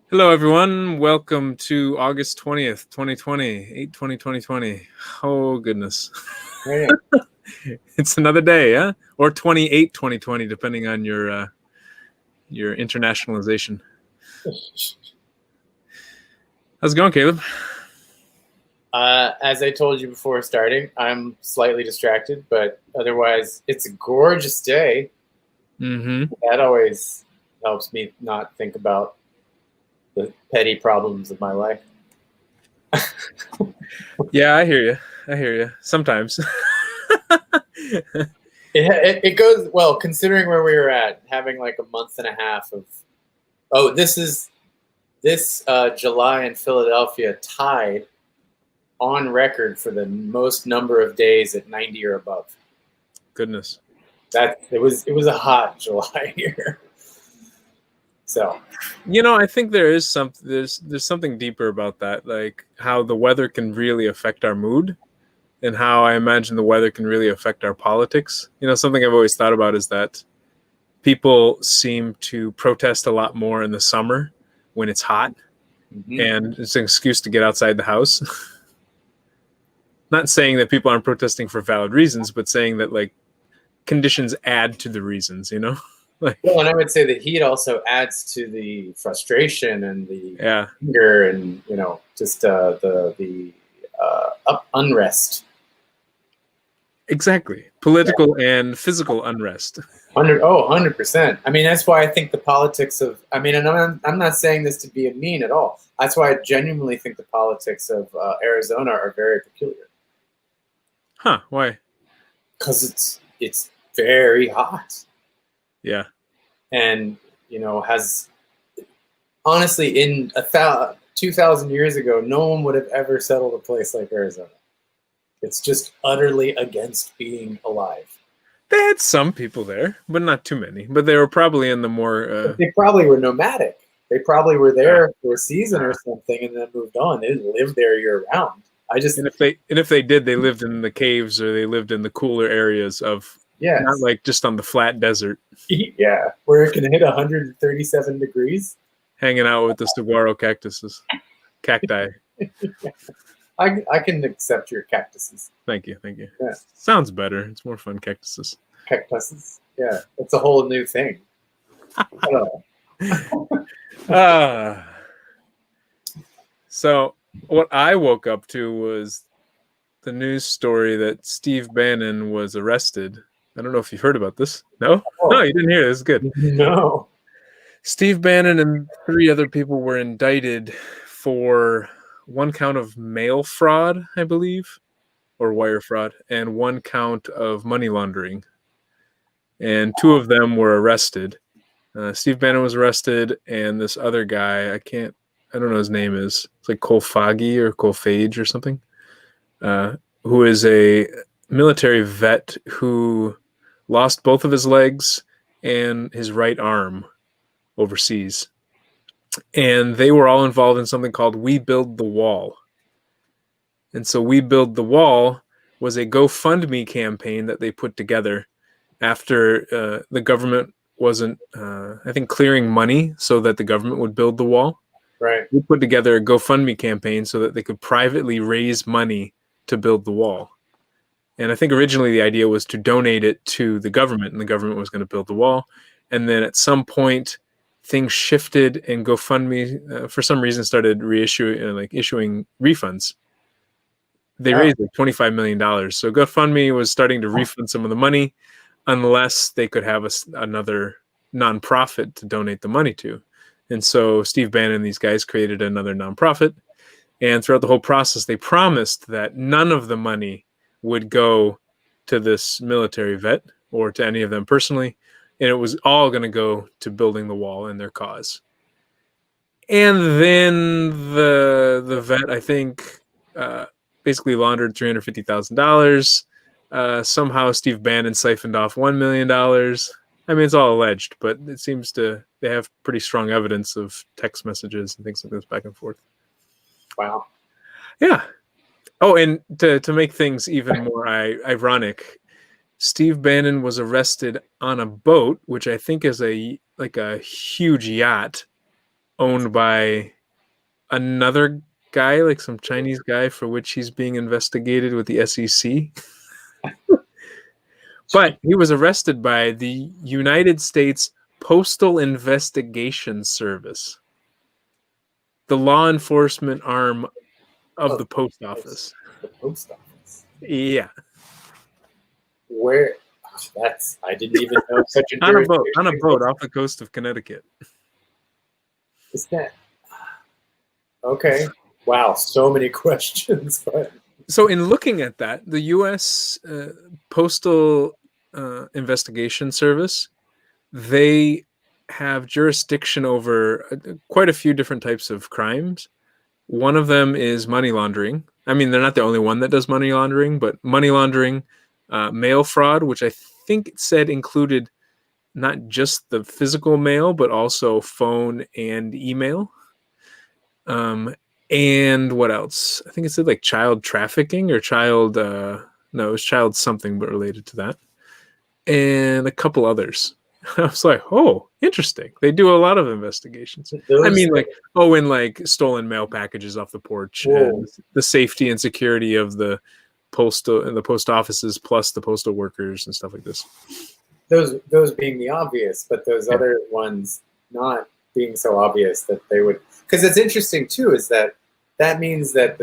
Hello, everyone. Welcome to August 20th, 2020, 8/20/2020. Oh, goodness. Yeah. It's another day, huh? Or 28/2020, depending on your internationalization. How's it going, Caleb? As I told you before starting, I'm slightly distracted, but otherwise, it's a gorgeous day. Mm-hmm. That always helps me not think about the petty problems of my life. Yeah, I hear you. I hear you. Sometimes. It goes well, considering where we were at, having like a month and a half of. Oh, this July in Philadelphia tied on record for the most number of days at 90 or above. Goodness. It was a hot July here. So I think there's something deeper about that, like how the weather can really affect our mood and how I imagine the weather can really affect our politics. Something I've always thought about is that people seem to protest a lot more in the summer when it's hot, and it's an excuse to get outside the house. Not saying that people aren't protesting for valid reasons, but saying that like conditions add to the reasons, like, Well, and I would say the heat also adds to the frustration and the yeah, anger and just the unrest. exactly. Political and physical unrest. 100%. I mean, that's why I think the politics of. I mean, and I'm not saying this to be mean at all. That's why I genuinely think the politics of Arizona are very peculiar. Huh? Why? Because it's very hot. Yeah. And has honestly in 2,000 years ago, no one would have ever settled a place like Arizona. It's just utterly against being alive. They had some people there, but not too many. But they were probably in the more. They probably were nomadic. They probably were there for a season or something and then moved on. They didn't live there year round. And if they did, they lived in the caves or they lived in the cooler areas of. Yes. Not like just on the flat desert. Yeah, where it can hit 137 degrees. Hanging out with the saguaro cacti. I can accept your cactuses. Thank you. Yeah. Sounds better. It's more fun, cactuses. Cactuses. Yeah, it's a whole new thing. So what I woke up to was the news story that Steve Bannon was arrested. I don't know if you've heard about this. No? Oh. No, you didn't hear it. This is good. No. Steve Bannon and 3 other people were indicted for 1 count of mail fraud, I believe, or wire fraud, and 1 count of money laundering. And 2 of them were arrested. Steve Bannon was arrested, and this other guy, I don't know his name is. It's like Colfage or Colfage or something, who is a military vet who lost both of his legs and his right arm overseas. And they were all involved in something called We Build the Wall. And so We Build the Wall was a GoFundMe campaign that they put together after the government wasn't, I think, clearing money so that the government would build the wall. Right. We put together a GoFundMe campaign so that they could privately raise money to build the wall. And I think originally the idea was to donate it to the government, and the government was going to build the wall. And then at some point, things shifted, and GoFundMe, for some reason, started issuing refunds. They raised like $25 million. So GoFundMe was starting to refund some of the money unless they could have another nonprofit to donate the money to. And so Steve Bannon and these guys created another nonprofit. And throughout the whole process, they promised that none of the money would go to this military vet or to any of them personally. And it was all going to go to building the wall and their cause. And then the vet, I think, basically laundered $350,000. Somehow Steve Bannon siphoned off $1 million. I mean, it's all alleged, but it seems they have pretty strong evidence of text messages and things like this back and forth. Wow. Yeah. Oh, and to make things even more ironic, Steve Bannon was arrested on a boat, which I think is a huge yacht, owned by another guy, like some Chinese guy, for which he's being investigated with the SEC. But he was arrested by the United States Postal Investigation Service, the law enforcement arm of the post office. The post office. Yeah. Where? I didn't even know such a on a boat off the coast of Connecticut. Is that okay? Wow, so many questions. But so in looking at that, the U.S. Postal Investigation Service, they have jurisdiction over quite a few different types of crimes. One of them is money laundering. I mean, they're not the only one that does money laundering, but money laundering, mail fraud, which I think it said included not just the physical mail, but also phone and email. And what else? I think it said like child trafficking or child, no, it was child something, but related to that. And a couple others. I was like, oh, interesting. They do a lot of investigations. I mean, like, in like stolen mail packages off the porch, and the safety and security of the postal and the post offices, plus the postal workers and stuff like this. Those being the obvious, but those other ones not being so obvious that they would. Because it's interesting too, is that means that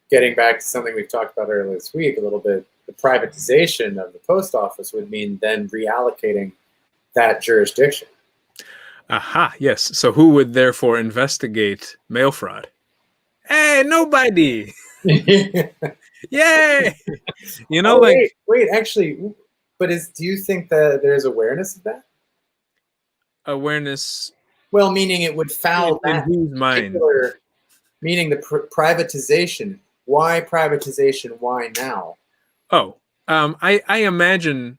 getting back to something we've talked about earlier this week a little bit, the privatization of the post office would mean then reallocating that jurisdiction. Aha, yes. So who would therefore investigate mail fraud? Hey, nobody. Yay! You know, wait, actually, but do you think that there's awareness of that? Awareness. Well, meaning it would foul that particular, meaning the privatization. Why privatization? Why now? Oh, I imagine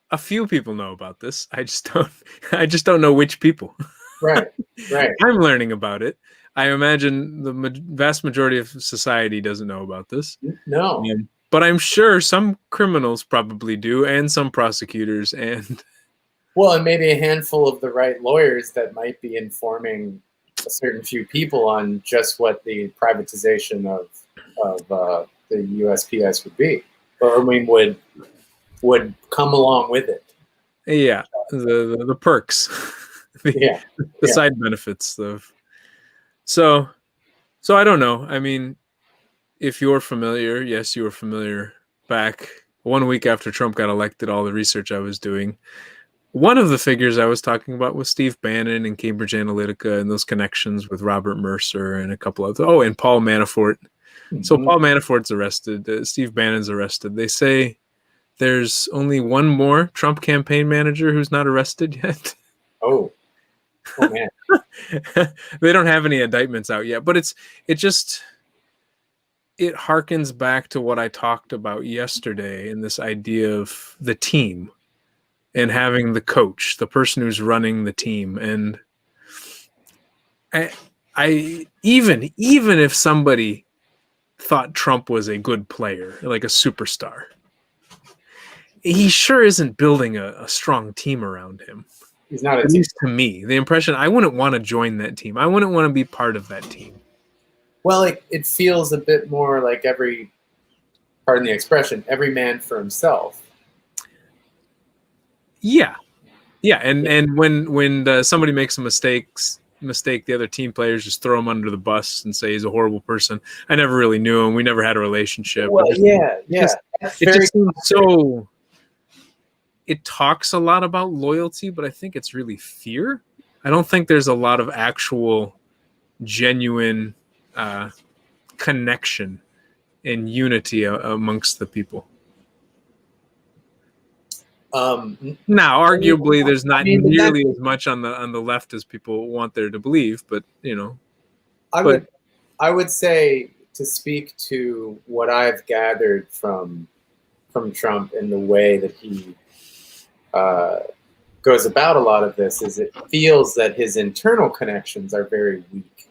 a few people know about this. I just don't know which people. Right. I'm learning about it. I imagine the vast majority of society doesn't know about this. No. But I'm sure some criminals probably do, and some prosecutors, and and maybe a handful of the right lawyers that might be informing a certain few people on just what the privatization of the USPS would be, or I mean would come along with it. Yeah, the perks, the side benefits of. So I don't know. I mean, if you're familiar, yes, you were familiar back 1 week after Trump got elected, all the research I was doing. One of the figures I was talking about was Steve Bannon and Cambridge Analytica and those connections with Robert Mercer and a couple of and Paul Manafort. Mm-hmm. So Paul Manafort's arrested. Steve Bannon's arrested. They say there's only one more Trump campaign manager who's not arrested yet. Oh man. They don't have any indictments out yet, but it harkens back to what I talked about yesterday in this idea of the team and having the coach, the person who's running the team. And I even if somebody thought Trump was a good player, like a superstar, he sure isn't building a strong team around him. He's not. At least to me, the impression, I wouldn't want to join that team. I wouldn't want to be part of that team. Well, it feels a bit more like pardon the expression, every man for himself. Yeah. And when somebody makes a mistake, the other team players just throw him under the bus and say he's a horrible person. I never really knew him. We never had a relationship. Well, it just seems so. It talks a lot about loyalty, but I think it's really fear. I don't think there's a lot of actual, genuine connection and unity amongst the people. Now, arguably, there's not nearly as much on the left as people want there to believe, but I would say, to speak to what I've gathered from Trump and the way that he goes about a lot of this, is it feels that his internal connections are very weak,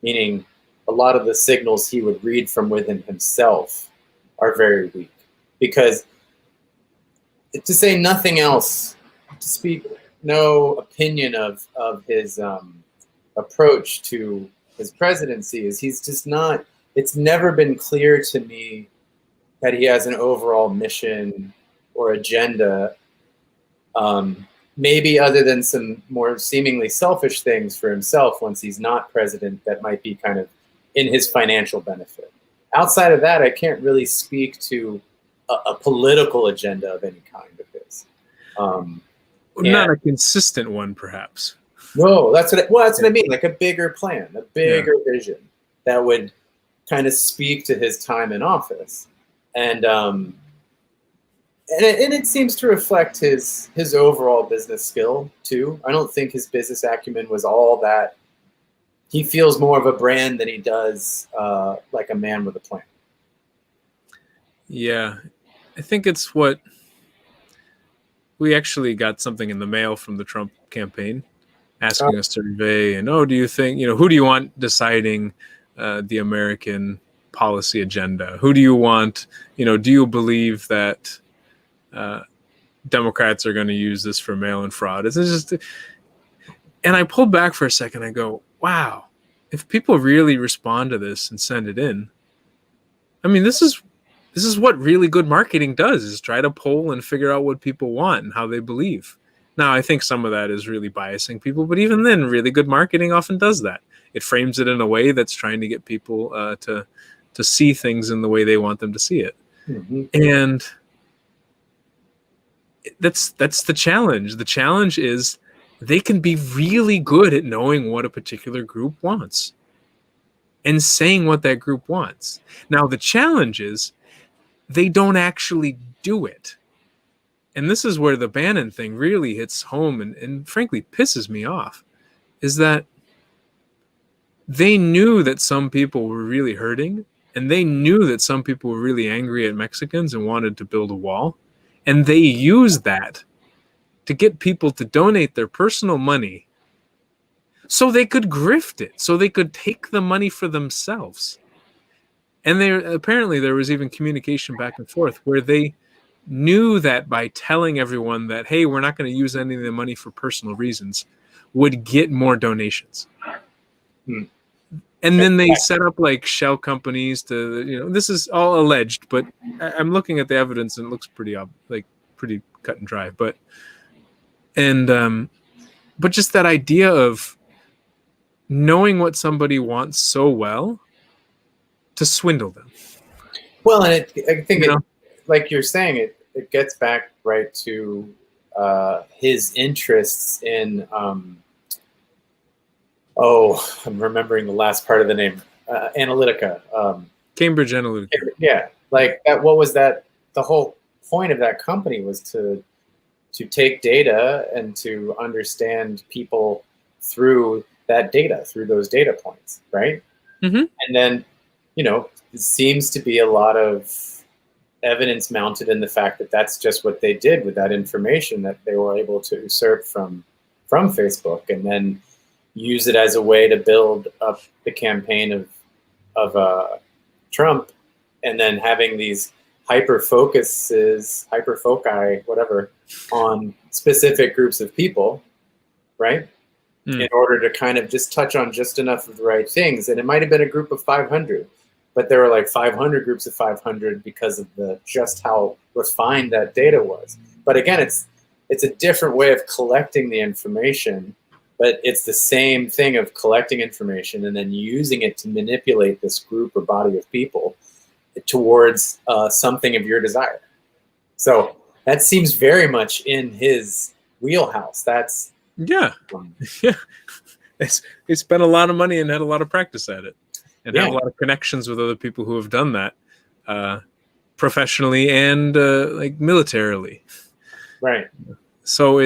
meaning a lot of the signals he would read from within himself are very weak. Because to say nothing else, to speak no opinion of his approach to his presidency is he's just not. It's never been clear to me that he has an overall mission or agenda. Maybe other than some more seemingly selfish things for himself once he's not president that might be kind of in his financial benefit. Outside of that, I can't really speak to a political agenda of any kind of his. Not a consistent one, perhaps. No, that's what I mean. Like a bigger plan, a bigger vision that would kind of speak to his time in office, and it seems to reflect his overall business skill too. I don't think his business acumen was all that. He feels more of a brand than he does like a man with a plan. Yeah, I think it's what we actually got something in the mail from the Trump campaign asking a survey, and do you think, who do you want deciding the American policy agenda? Who do you want, do you believe that Democrats are going to use this for mail-in fraud? It's just, and I pulled back for a second. I go, wow, if people really respond to this and send it in, I mean, this is what really good marketing does, is try to poll and figure out what people want and how they believe. Now, I think some of that is really biasing people, but even then, really good marketing often does that. It frames it in a way that's trying to get people to see things in the way they want them to see it. Mm-hmm. And that's the challenge. The challenge is they can be really good at knowing what a particular group wants and saying what that group wants. Now, the challenge is they don't actually do it. And this is where the Bannon thing really hits home and frankly pisses me off, is that they knew that some people were really hurting, and they knew that some people were really angry at Mexicans and wanted to build a wall. And they used that to get people to donate their personal money so they could grift it, so they could take the money for themselves. And apparently there was even communication back and forth where they knew that by telling everyone that, hey, we're not going to use any of the money for personal reasons, would get more donations. And then they set up like shell companies to, this is all alleged, but I'm looking at the evidence and it looks pretty cut and dry. But just that idea of knowing what somebody wants so well to swindle them. Well, and I think like you're saying, it gets back right to his interests in I'm remembering the last part of the name, Analytica. Cambridge Analytica. Yeah, like that. What was that? The whole point of that company was to take data and to understand people through that data, through those data points, right? Mm-hmm. And then, it seems to be a lot of evidence mounted in the fact that that's just what they did with that information that they were able to usurp from Facebook, and then use it as a way to build up the campaign of Trump, and then having these hyperfoci, whatever, on specific groups of people, right? In order to kind of just touch on just enough of the right things. And it might have been a group of 500, but there were like 500 groups of 500 because of just how refined that data was. But again, it's a different way of collecting the information, but it's the same thing of collecting information and then using it to manipulate this group or body of people towards something of your desire. So that seems very much in his wheelhouse. Yeah. They spent a lot of money and had a lot of practice at it, and have a lot of connections with other people who have done that professionally and like militarily. Right. So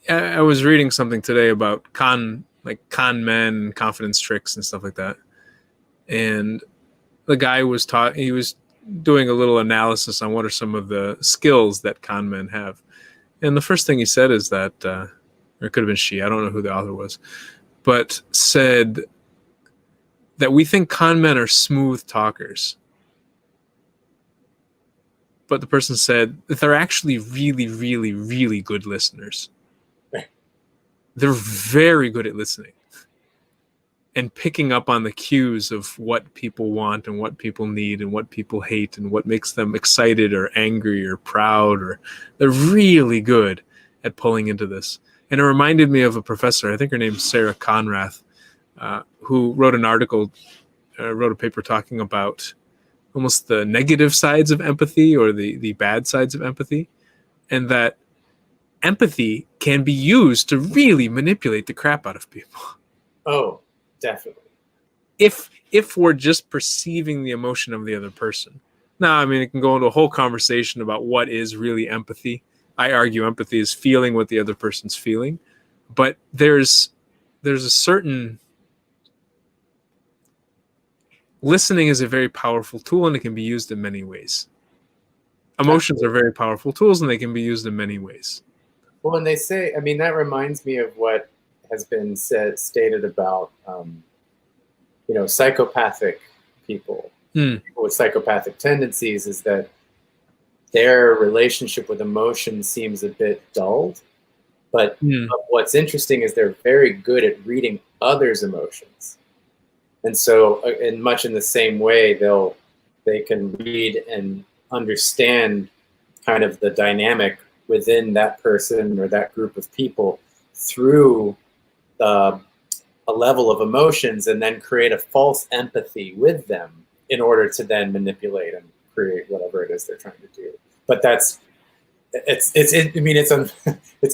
I was reading something today about con men, confidence tricks and stuff like that. And the guy was he was doing a little analysis on what are some of the skills that con men have. And the first thing he said is that, or it could have been she, I don't know who the author was, but said that we think con men are smooth talkers. But the person said that they're actually really, really, really good listeners. they're very good at listening and picking up on the cues of what people want and what people need and what people hate and what makes them excited or angry or proud. Or they're really good at pulling into this. And it reminded me of a professor, I think her name's Sarah Conrath, who wrote an article, wrote a paper talking about almost the negative sides of empathy, or the bad sides of empathy, and that empathy can be used to really manipulate the crap out of people. Oh, definitely. If we're just perceiving the emotion of the other person. Now, I mean, it can go into a whole conversation about what is really empathy. I argue empathy is feeling what the other person's feeling, but there's a certain... Listening is a very powerful tool, and it can be used in many ways. Emotions are very powerful tools, and they can be used in many ways. Well, when they say, I mean, that reminds me of what has been stated about, psychopathic people, people with psychopathic tendencies, is that their relationship with emotion seems a bit dulled. But what's interesting is they're very good at reading others' emotions. And so, in much in the same way, they can read and understand kind of the dynamic within that person or that group of people through a level of emotions, and then create a false empathy with them in order to then manipulate and create whatever it is they're trying to do. But it's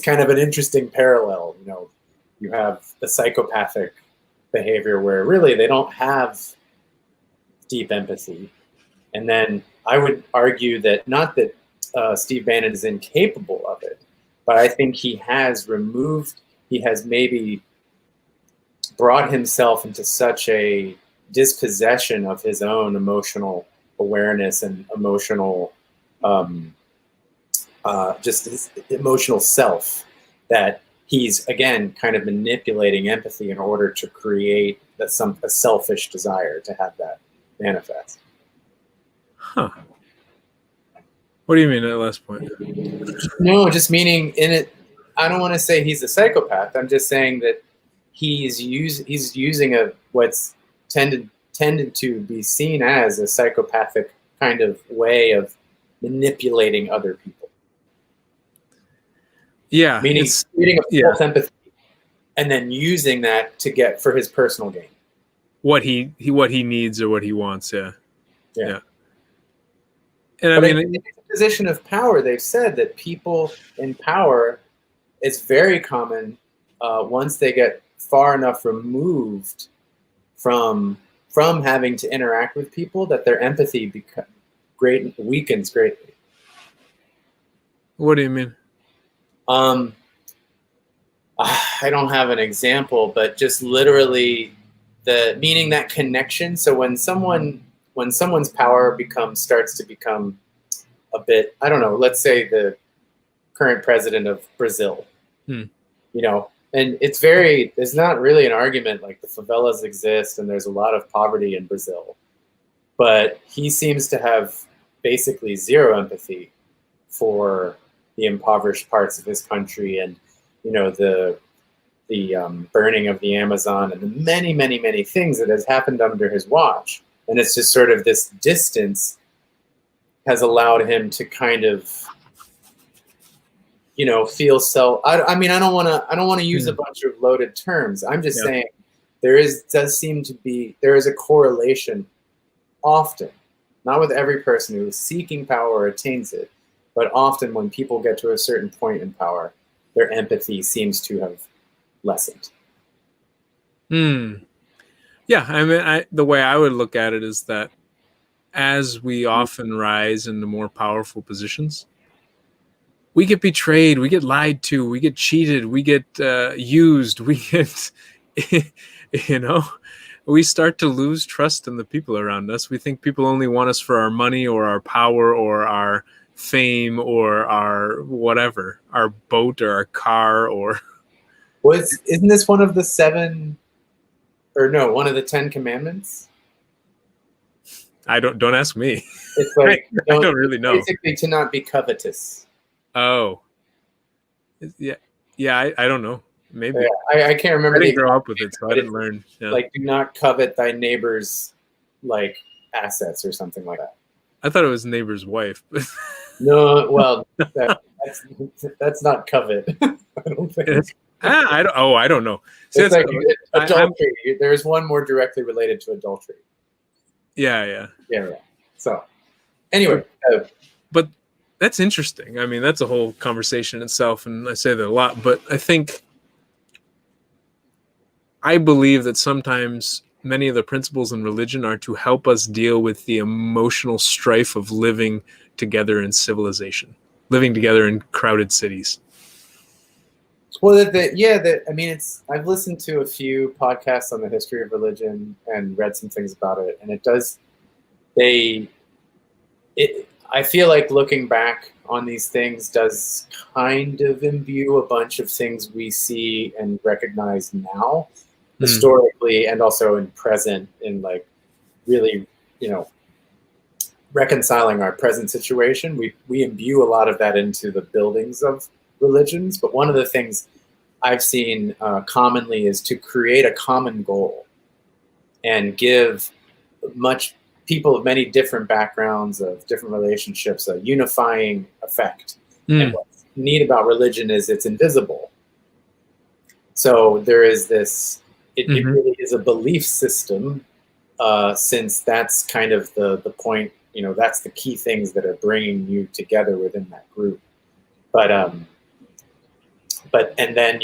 kind of an interesting parallel. You have the psychopathic behavior where really they don't have deep empathy. And then I would argue that not that Steve Bannon is incapable of it, but I think he has maybe brought himself into such a dispossession of his own emotional awareness and emotional, just his emotional self, that he's, again, kind of manipulating empathy in order to create a selfish desire to have that manifest. Huh. What do you mean, that last point? No, just meaning in it, I don't want to say he's a psychopath. I'm just saying that he's using what's tended to be seen as a psychopathic kind of way of manipulating other people. Yeah, meaning creating a false empathy and then using that to get for his personal gain. What he needs or what he wants. Yeah. And but in a position of power, they've said that people in power, it's very common once they get far enough removed from having to interact with people, that their empathy weakens greatly. What do you mean? I don't have an example, but just literally meaning that connection. So when someone's power starts to become a bit, I don't know, let's say the current president of Brazil, and there's not really an argument, like the favelas exist and there's a lot of poverty in Brazil, but he seems to have basically zero empathy for the impoverished parts of his country, and the burning of the Amazon, and the many, many, many things that has happened under his watch. And it's just sort of this distance has allowed him to kind of, feel so. I mean, I don't want to use a bunch of loaded terms. I'm just saying there is a correlation often, not with every person who is seeking power or attains it, but often when people get to a certain point in power, their empathy seems to have lessened. Yeah, I mean, the way I would look at it is that as we often rise into more powerful positions, we get betrayed, we get lied to, we get cheated, we get used, we get, we start to lose trust in the people around us. We think people only want us for our money or our power or our fame or our whatever, our boat or our car or... Isn't this one of the 7, or no, one of the 10 commandments? Don't ask me. It's like I don't really know. Basically, to not be covetous. Oh, yeah. I don't know. maybe. I can't remember. I didn't the grow exact up with thing, it, so I but didn't it's learn. Yeah. like, do not covet thy neighbor's like assets or something like that. I thought it was neighbor's wife. No, well, that's not covet. I don't think. I don't know. See, It's that's, like I'm, adultery. There's one more directly related to adultery. yeah. Yeah. So, anyway, But that's interesting. I mean, that's a whole conversation in itself, and I say that a lot. But I believe that sometimes many of the principles in religion are to help us deal with the emotional strife of living together in civilization, living together in crowded cities. well, I mean, I've listened to a few podcasts on the history of religion and read some things about it, and I feel like looking back on these things does kind of imbue a bunch of things we see and recognize now, historically, and also in present, in like really, reconciling our present situation. We imbue a lot of that into the buildings of religions. But one of the things I've seen commonly is to create a common goal and give people of many different backgrounds, of different relationships, a unifying effect. And what's neat about religion is it's invisible. So there is this, it really is a belief system, since that's kind of the point, that's the key things that are bringing you together within that group. But and then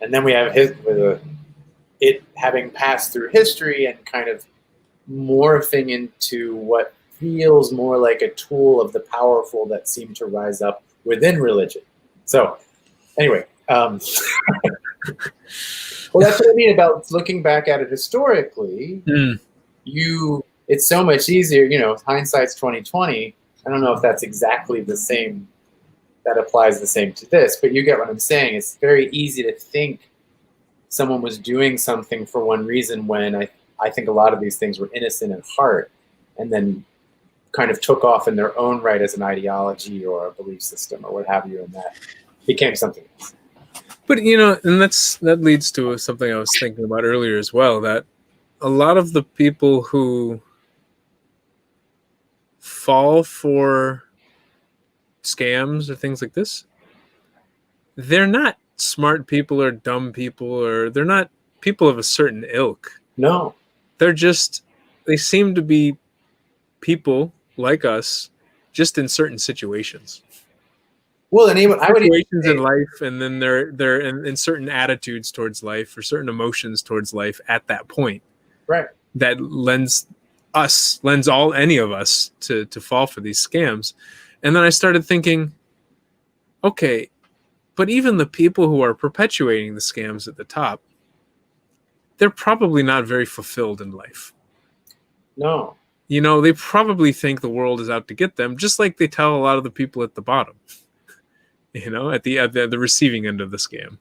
and then we have it having passed through history and kind of morphing into what feels more like a tool of the powerful that seem to rise up within religion. So anyway, well, that's what I mean about looking back at it historically. It's so much easier, hindsight's 2020. I don't know if that's exactly the same, that applies the same to this, but you get what I'm saying. It's very easy to think someone was doing something for one reason when I think a lot of these things were innocent at heart, and then kind of took off in their own right as an ideology or a belief system or what have you, and that became something else. But and that leads to something I was thinking about earlier as well, that a lot of the people who fall for scams or things like this, they're not smart people or dumb people, or they're not people of a certain ilk. No. They seem to be people like us, just in certain situations. Well, and I would situations in life, and then they're in certain attitudes towards life or certain emotions towards life at that point. Right. That lends any of us to fall for these scams. And then I started thinking, okay, but even the people who are perpetuating the scams at the top, they're probably not very fulfilled in life. No. They probably think the world is out to get them, just like they tell a lot of the people at the bottom, at the receiving end of the scam,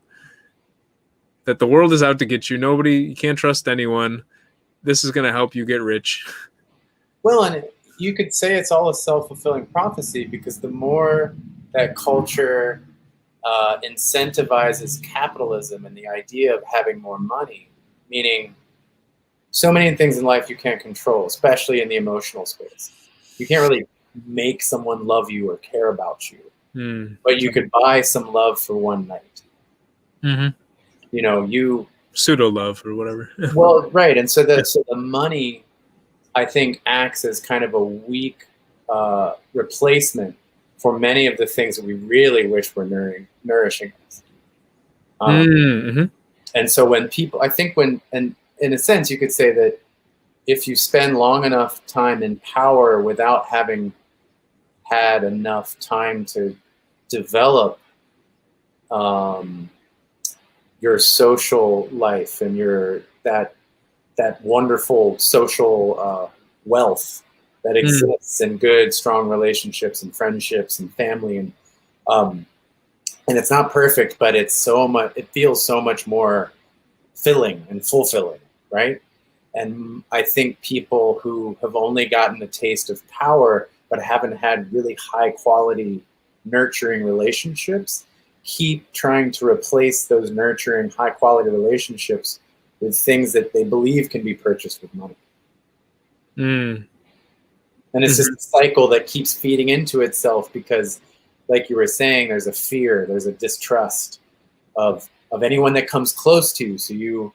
that the world is out to get you. You can't trust anyone. This is going to help you get rich. Well, and you could say it's all a self-fulfilling prophecy, because the more that culture incentivizes capitalism and the idea of having more money, meaning so many things in life you can't control, especially in the emotional space. You can't really make someone love you or care about you, but you could buy some love for one night. You pseudo love or whatever. Well, right, and so the money, I think, acts as kind of a weak replacement for many of the things that we really wish were nourishing us. And so when people, I think and in a sense, you could say that if you spend long enough time in power without having had enough time to develop your social life and that wonderful social wealth that exists in good, strong relationships and friendships and family, and it's not perfect, but it's so much. It feels so much more filling and fulfilling, right? And I think people who have only gotten a taste of power but haven't had really high quality, nurturing relationships keep trying to replace those nurturing, high quality relationships with things that they believe can be purchased with money. Mm. And it's just a cycle that keeps feeding into itself because, like you were saying, there's a fear, there's a distrust of anyone that comes close to you. So you're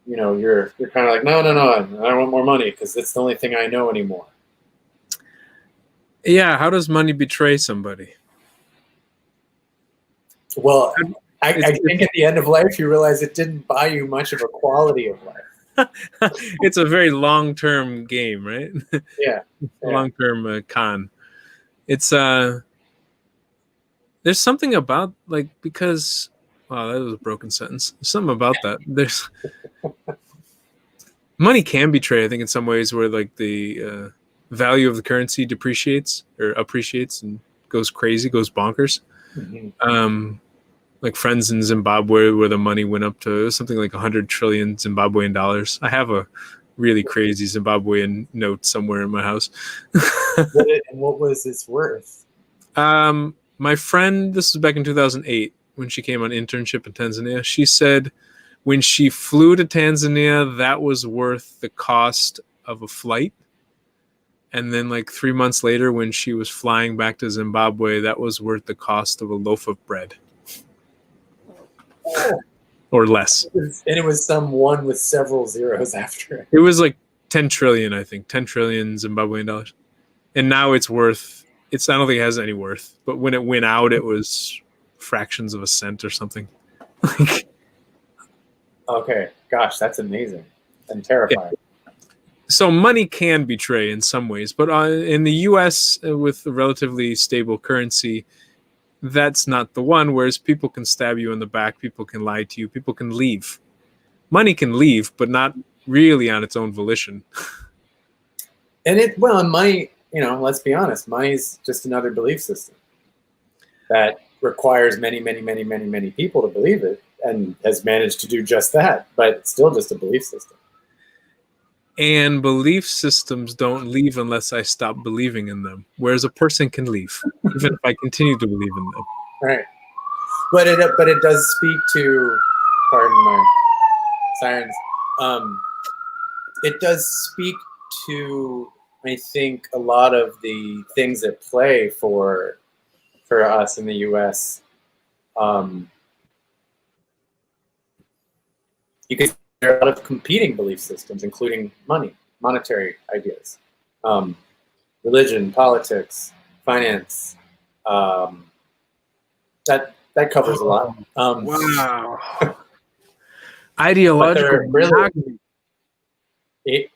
kind of like, no, I don't want more money because it's the only thing I know anymore. Yeah, how does money betray somebody? Well, I think at the end of life, you realize it didn't buy you much of a quality of life. It's a very long-term game, right? Yeah. Long-term con. It's there's something about because wow, that was a broken sentence. There's something about that. There's money can betray, I think, in some ways where the value of the currency depreciates or appreciates and goes crazy, goes bonkers. Mm-hmm. Like friends in Zimbabwe where the money went up to something like 100 trillion Zimbabwean dollars. I have a really crazy Zimbabwean note somewhere in my house. What was its worth? My friend, this was back in 2008 when she came on internship in Tanzania. She said when she flew to Tanzania, that was worth the cost of a flight. And then 3 months later, when she was flying back to Zimbabwe, that was worth the cost of a loaf of bread. Or less. And it was some one with several zeros after it. It was 10 trillion, I think. 10 trillion Zimbabwean dollars. And now it's worth, I don't think it has any worth. But when it went out, it was fractions of a cent or something. Okay. Gosh, that's amazing. And terrifying. Yeah. So money can betray in some ways. But in the U.S., with a relatively stable currency, that's not the one, whereas people can stab you in the back, people can lie to you, people can leave. Money can leave, but not really on its own volition. And money, let's be honest, money's just another belief system that requires many, many, many, many, many people to believe it and has managed to do just that, but it's still just a belief system. And belief systems don't leave unless I stop believing in them, whereas a person can leave, even if I continue to believe in them. Right. But it does speak to, pardon my sirens, it does speak to, I think, a lot of the things at play for us in the U.S. You could there are a lot of competing belief systems, including monetary ideas, religion, politics, finance. That covers a lot. Wow. Ideological. Really, there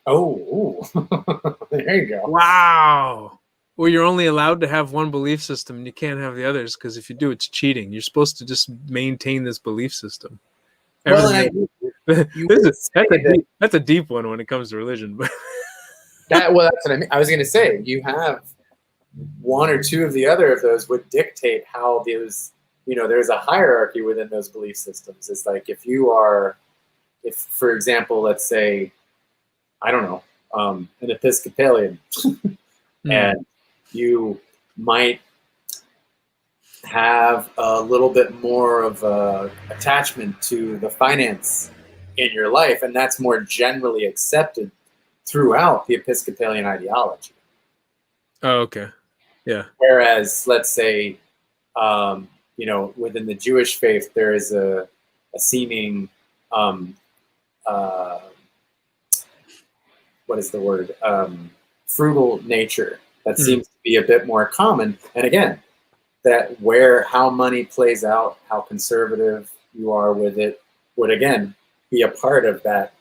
you go. Wow. Well, you're only allowed to have one belief system and you can't have the others because if you do, it's cheating. You're supposed to just maintain this belief system. That's a deep one when it comes to religion. But that's what I mean. I was going to say, you have one or two of the other of those would dictate how those, there's a hierarchy within those belief systems. It's like if, for example, let's say, I don't know, an Episcopalian, and you might have a little bit more of a attachment to the finance in your life, and that's more generally accepted throughout the Episcopalian ideology. Oh, okay. Yeah. Whereas, let's say, within the Jewish faith, there is a seeming, what is the word? Frugal nature that seems to be a bit more common. And again, that how money plays out, how conservative you are with it, would again be a part of that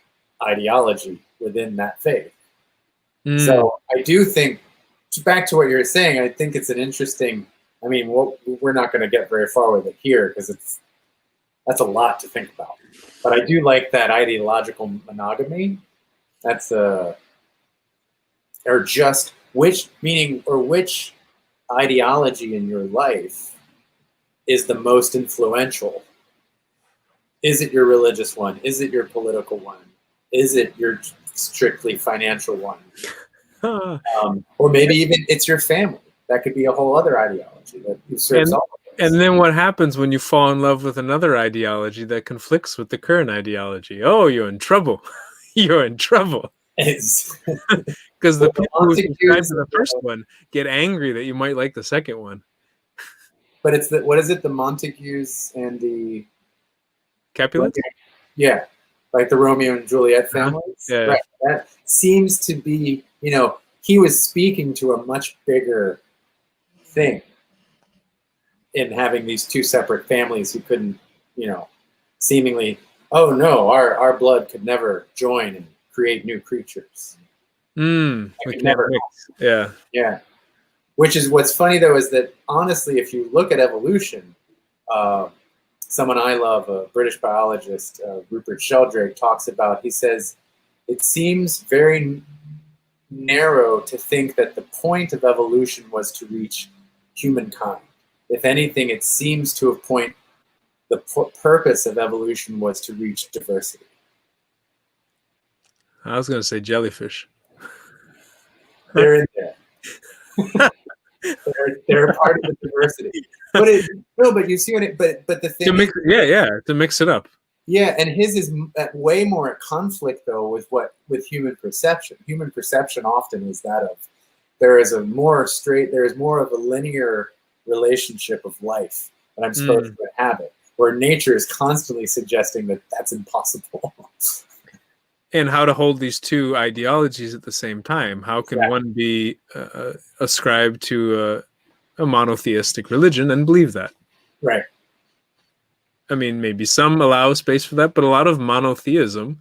ideology within that faith. So I do think, back to what you were saying, I think it's an interesting, we're not going to get very far with it here because that's a lot to think about. But I do like that ideological monogamy. That's which ideology in your life is the most influential? Is it your religious one? Is it your political one? Is it your strictly financial one? Or maybe even it's your family. That could be a whole other ideology that serves all of And then what happens when you fall in love with another ideology that conflicts with the current ideology? Oh, you're in trouble. You're in trouble. It's, Because the well, the people who subscribe Montagues, to the first one get angry that you might like the second one. but it's what is it? The Montagues and the Capulets? yeah, like the Romeo and Juliet Uh-huh. families, Yeah. right? That seems to be, he was speaking to a much bigger thing in having these two separate families who couldn't, seemingly, oh no, our blood could never join and create new creatures. We It could can't never, mix. Yeah. yeah. Which is what's funny though is that honestly, if you look at evolution, uh, someone I love, a British biologist, Rupert Sheldrake, talks about. He says it seems very narrow to think that the point of evolution was to reach humankind. If anything, it seems to have the purpose of evolution was to reach diversity. I was going to say jellyfish. They're in there. they're part of the diversity. But you see what it. But the thing. To mix it up. Yeah, and his is way more at conflict though with human perception. Human perception often is that of there is more of a linear relationship of life that I'm supposed to inhabit, where nature is constantly suggesting that that's impossible. And how to hold these two ideologies at the same time. How can one be ascribed to a monotheistic religion and believe that? Right. I mean, maybe some allow space for that, but a lot of monotheism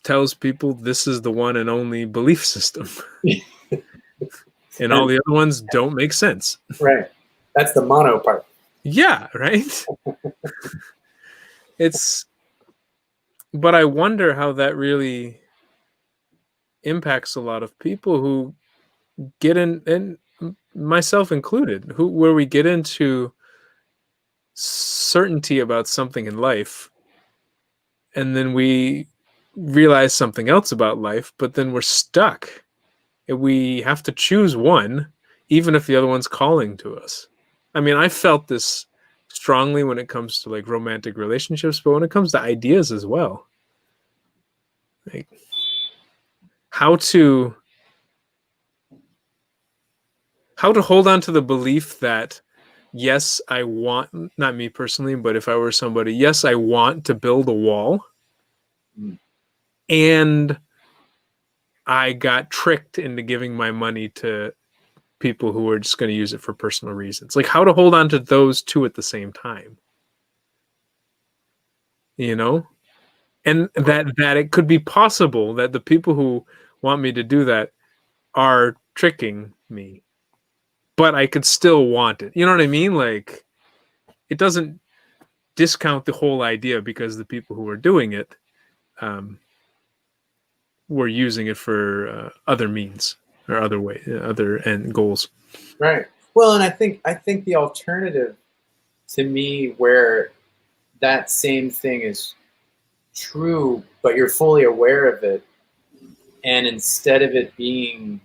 tells people this is the one and only belief system. And all the other ones don't make sense. Right. That's the mono part. Yeah, right? But I wonder how that really impacts a lot of people who get in, and myself included, where we get into certainty about something in life, and then we realize something else about life, but then we're stuck. We have to choose one, even if the other one's calling to us. I mean, I felt this strongly when it comes to like romantic relationships, but when it comes to ideas as well, like how to hold on to the belief that yes, I want, not me personally, but if I were somebody, yes, I want to build a wall, and I got tricked into giving my money to people who are just going to use it for personal reasons. Like how to hold on to those two at the same time, and that it could be possible that the people who want me to do that are tricking me, but I could still want it. You know what I mean? Like it doesn't discount the whole idea because the people who are doing it were using it for other means or other end goals. Right. Well, and I think the alternative to me where that same thing is true, but you're fully aware of it, and instead of it being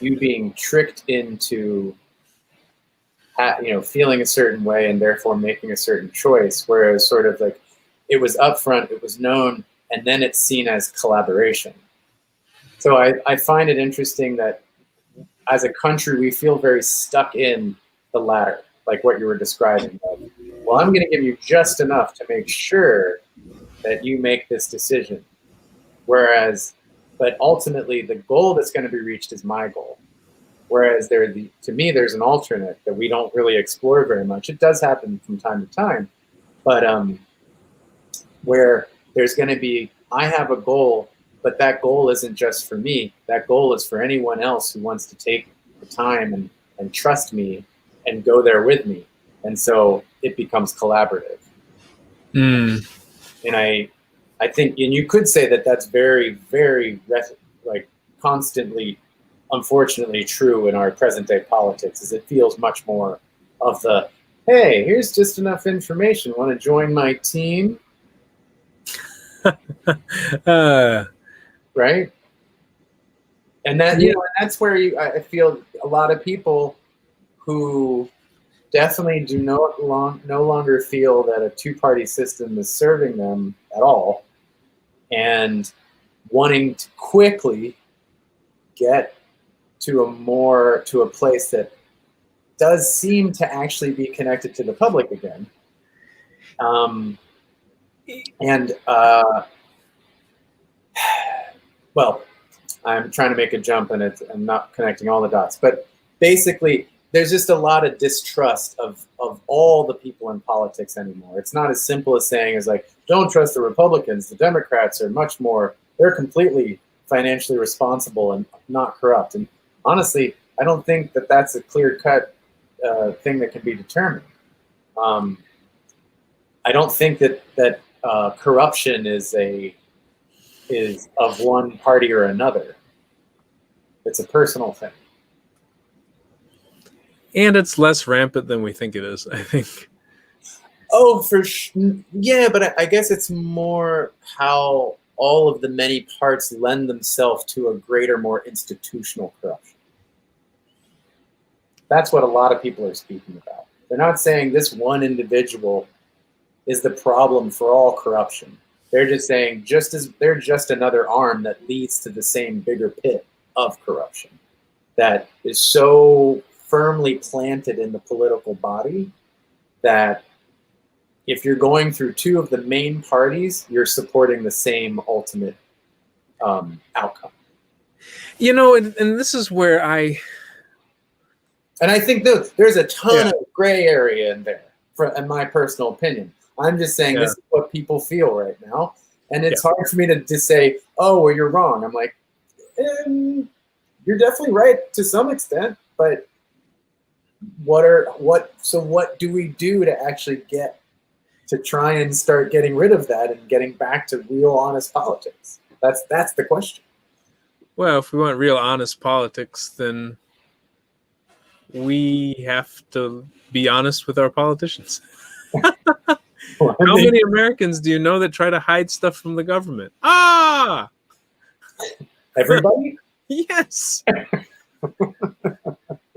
you being tricked into feeling a certain way and therefore making a certain choice, whereas sort of like it was upfront, it was known, and then it's seen as collaboration. So I find it interesting that as a country we feel very stuck in the latter, like what you were describing. Like, well, I'm going to give you just enough to make sure that you make this decision. But ultimately the goal that's going to be reached is my goal. Whereas to me, there's an alternate that we don't really explore very much. It does happen from time to time, but where there's going to be, I have a goal, but that goal isn't just for me. That goal is for anyone else who wants to take the time and trust me and go there with me. And so it becomes collaborative. And I think, and you could say that that's very, very like constantly, unfortunately true in our present day politics, is it feels much more of the, hey, here's just enough information. Want to join my team? Right? And that, that's where I feel a lot of people who definitely do no longer feel that a two-party system is serving them at all, and wanting to quickly get to a place that does seem to actually be connected to the public again. Well, I'm trying to make a jump and I'm not connecting all the dots, but basically there's just a lot of distrust of all the people in politics anymore. It's not as simple as saying as like, don't trust the Republicans. The Democrats are much more, they're completely financially responsible and not corrupt. And honestly, I don't think that that's a clear-cut thing that can be determined. I don't think that corruption is of one party or another. It's a personal thing. And it's less rampant than we think it is, I think. Oh, for sure. Yeah, but I guess it's more how all of the many parts lend themselves to a greater, more institutional corruption. That's what a lot of people are speaking about. They're not saying this one individual is the problem for all corruption. They're just saying they're just another arm that leads to the same bigger pit of corruption that is so firmly planted in the political body that if you're going through two of the main parties, you're supporting the same ultimate outcome. You know, and this is where I think there's a ton of gray area in there, in my personal opinion. I'm just saying this is what people feel right now. And it's hard for me to just say, oh, well, you're wrong. I'm like, you're definitely right to some extent, but what do we do to actually get to try and start getting rid of that and getting back to real honest politics? That's the question. Well, if we want real honest politics, then we have to be honest with our politicians. How many Americans do you know that try to hide stuff from the government? Everybody? Yes.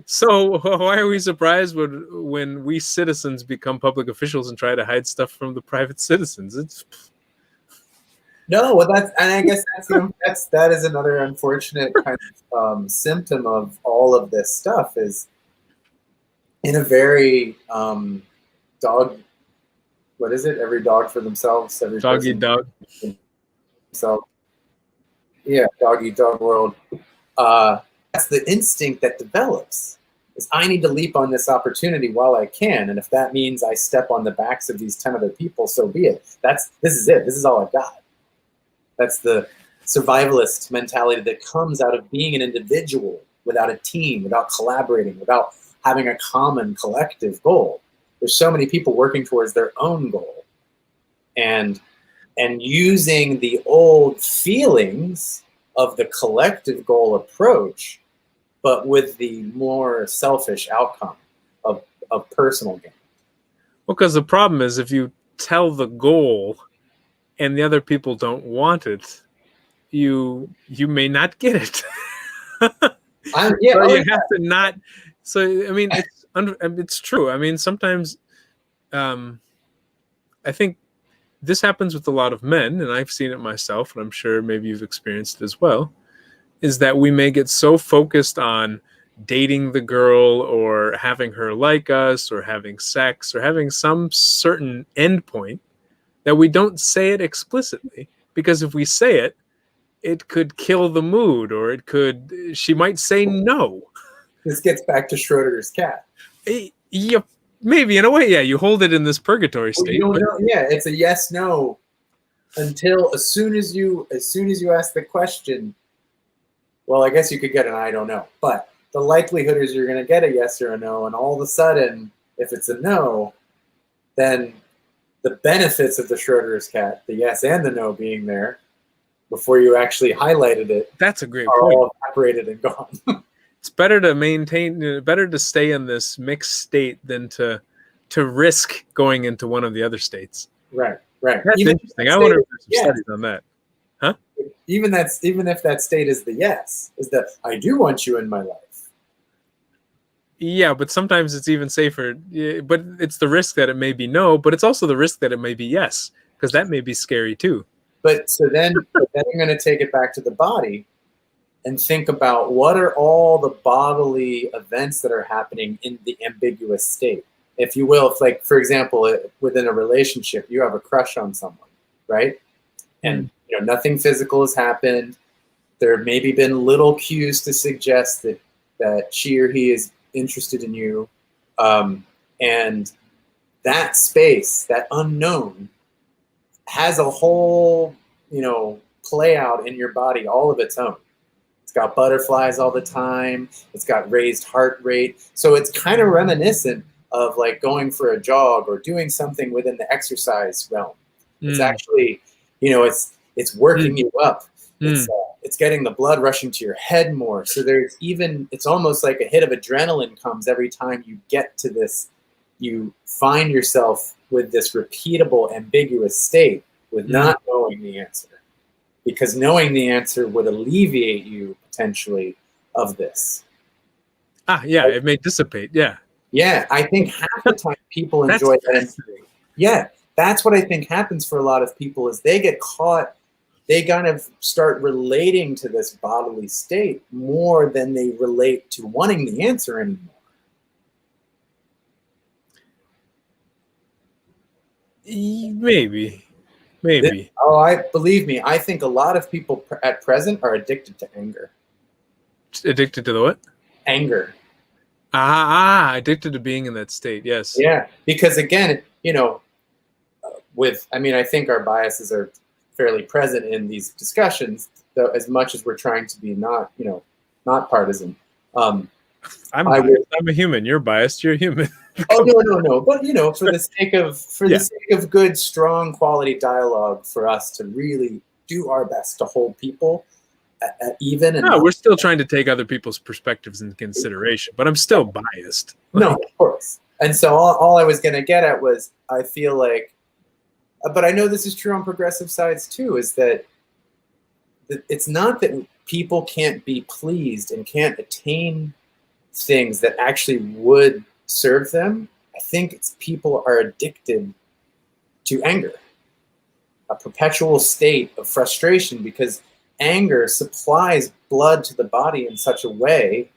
So why are we surprised when we citizens become public officials and try to hide stuff from the private citizens? No, well, I guess that is another unfortunate kind of symptom of all of this stuff is in a very what is it? Every dog for themselves. Every dog eat dog. So, yeah, dog eat dog world. That's the instinct that develops. Is I need to leap on this opportunity while I can, and if that means I step on the backs of these 10 other people, so be it. This is it. This is all I got. That's the survivalist mentality that comes out of being an individual without a team, without collaborating, without having a common collective goal. There's so many people working towards their own goal, and using the old feelings of the collective goal approach, but with the more selfish outcome of personal gain. Well, because the problem is if you tell the goal and the other people don't want it, you may not get it. So you have to not. So I mean, it's true. I mean, sometimes I think this happens with a lot of men, and I've seen it myself, and I'm sure maybe you've experienced it as well, is that we may get so focused on dating the girl or having her like us or having sex or having some certain endpoint that we don't say it explicitly, because if we say it, it could kill the mood, or she might say no. This gets back to Schrodinger's cat. Yeah, maybe in a way, yeah. You hold it in this purgatory state. Well, yeah, it's a yes/no until as soon as you ask the question. Well, I guess you could get an I don't know, but the likelihood is you're going to get a yes or a no, and all of a sudden, if it's a no, then the benefits of the Schrodinger's cat, the yes and the no being there, before you actually highlighted it, that's a great are point. all evaporated and gone. It's better to stay in this mixed state than to risk going into one of the other states. Right. That's interesting. I wonder if there's some studies on that. Huh? Even if that state is the yes, is that I do want you in my life. Yeah, but sometimes it's even safer. Yeah, but it's the risk that it may be no, but it's also the risk that it may be yes, because that may be scary too. But then I'm going to take it back to the body and think about what are all the bodily events that are happening in the ambiguous state, if you will. If, like, for example, within a relationship, you have a crush on someone, right? And nothing physical has happened. There have maybe been little cues to suggest that she or he is interested in you, and that space, that unknown, has a whole play out in your body all of its own. It's got butterflies all the time. It's got raised heart rate. So it's kind of reminiscent of like going for a jog or doing something within the exercise realm. It's actually, it's working you up. It's getting the blood rushing to your head more. So it's almost like a hit of adrenaline comes every time you get to this. You find yourself with this repeatable, ambiguous state with not knowing the answer. Because knowing the answer would alleviate you potentially of this. Yeah, it may dissipate. Yeah. Yeah, I think half the time people enjoy that. Yeah, that's what I think happens for a lot of people is they get caught. They kind of start relating to this bodily state more than they relate to wanting the answer anymore. Maybe. Believe me, I think a lot of people at present are addicted to anger. Addicted to the what? Anger. Addicted to being in that state. Yes. Yeah, because again, I think our biases are fairly present in these discussions, though, as much as we're trying to be not partisan. I'm a human. You're biased. You're human. Oh no! But for the sake of good, strong, quality dialogue, for us to really do our best to hold people at even. And we're still trying to take other people's perspectives into consideration, but I'm still biased. No, of course. And so all I was going to get at was I feel like, but I know this is true on progressive sides too, is that it's not that people can't be pleased and can't attain things that actually would serve them. I think it's people are addicted to anger, a perpetual state of frustration, because anger supplies blood to the body in such a way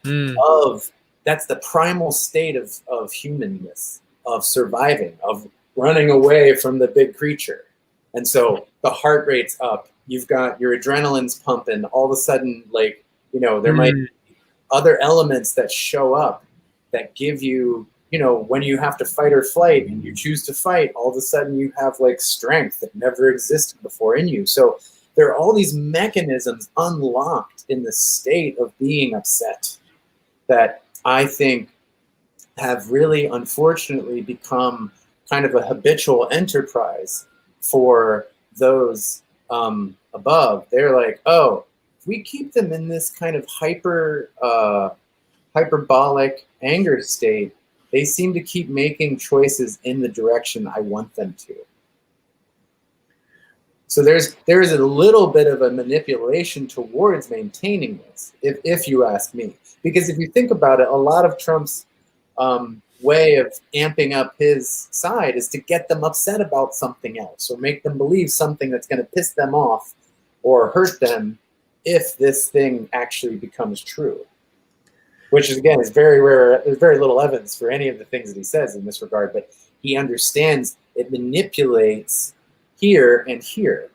that's the primal state of humanness, of surviving, of running away from the big creature. And so the heart rate's up, you've got your adrenaline's pumping, all of a sudden, like, there might be other elements that show up that give you, when you have to fight or flight and you choose to fight, all of a sudden you have like strength that never existed before in you. So there are all these mechanisms unlocked in the state of being upset that I think have really, unfortunately, become kind of a habitual enterprise for those above. They're like, oh, if we keep them in this kind of hyperbolic anger state, they seem to keep making choices in the direction I want them to. So there is a little bit of a manipulation towards maintaining this, if you ask me. Because if you think about it, a lot of Trump's way of amping up his side is to get them upset about something else or make them believe something that's going to piss them off or hurt them if this thing actually becomes true. Which is, again, is very rare. There's very little evidence for any of the things that he says in this regard, but he understands it manipulates here and here.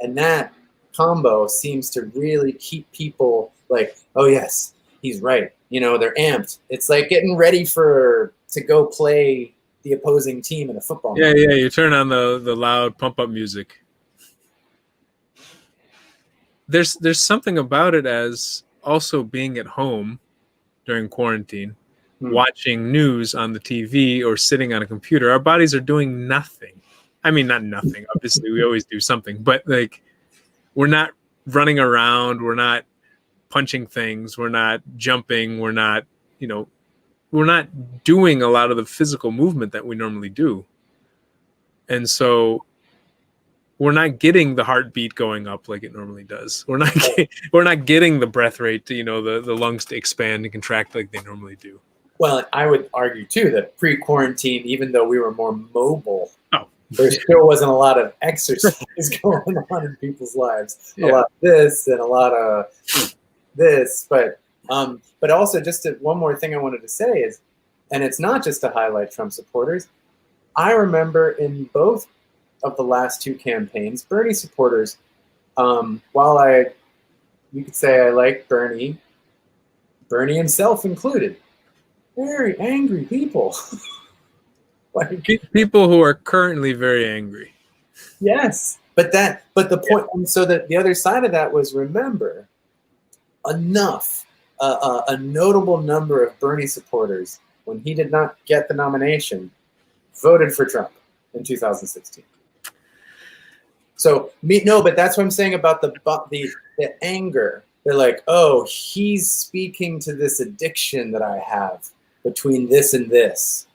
And that combo seems to really keep people like, oh yes, he's right. They're amped. It's like getting ready to go play the opposing team in a football match. Yeah, you turn on the loud pump up music. There's something about it as also being at home during quarantine, watching news on the TV or sitting on a computer. Our bodies are doing nothing. I mean, not nothing. Obviously, we always do something, but like we're not running around. We're not punching things. We're not jumping. We're not doing a lot of the physical movement that we normally do. And so we're not getting the heartbeat going up like it normally does. We're not getting the breath rate to, the lungs to expand and contract like they normally do. Well, I would argue too that pre-quarantine, even though we were more mobile, Oh, there still wasn't a lot of exercise going on in people's lives. A yeah. lot of this and a lot of this, but also one more thing I wanted to say is, and it's not just to highlight Trump supporters. I remember in both of the last two campaigns, Bernie supporters, while you could say I like Bernie himself included, very angry people. Like, People who are currently very angry. yes, but the point, and so that the other side of that was, remember, a notable number of Bernie supporters, when he did not get the nomination, voted for Trump in 2016. So but that's what I'm saying about the anger. They're like, oh, he's speaking to this addiction that I have between this and this.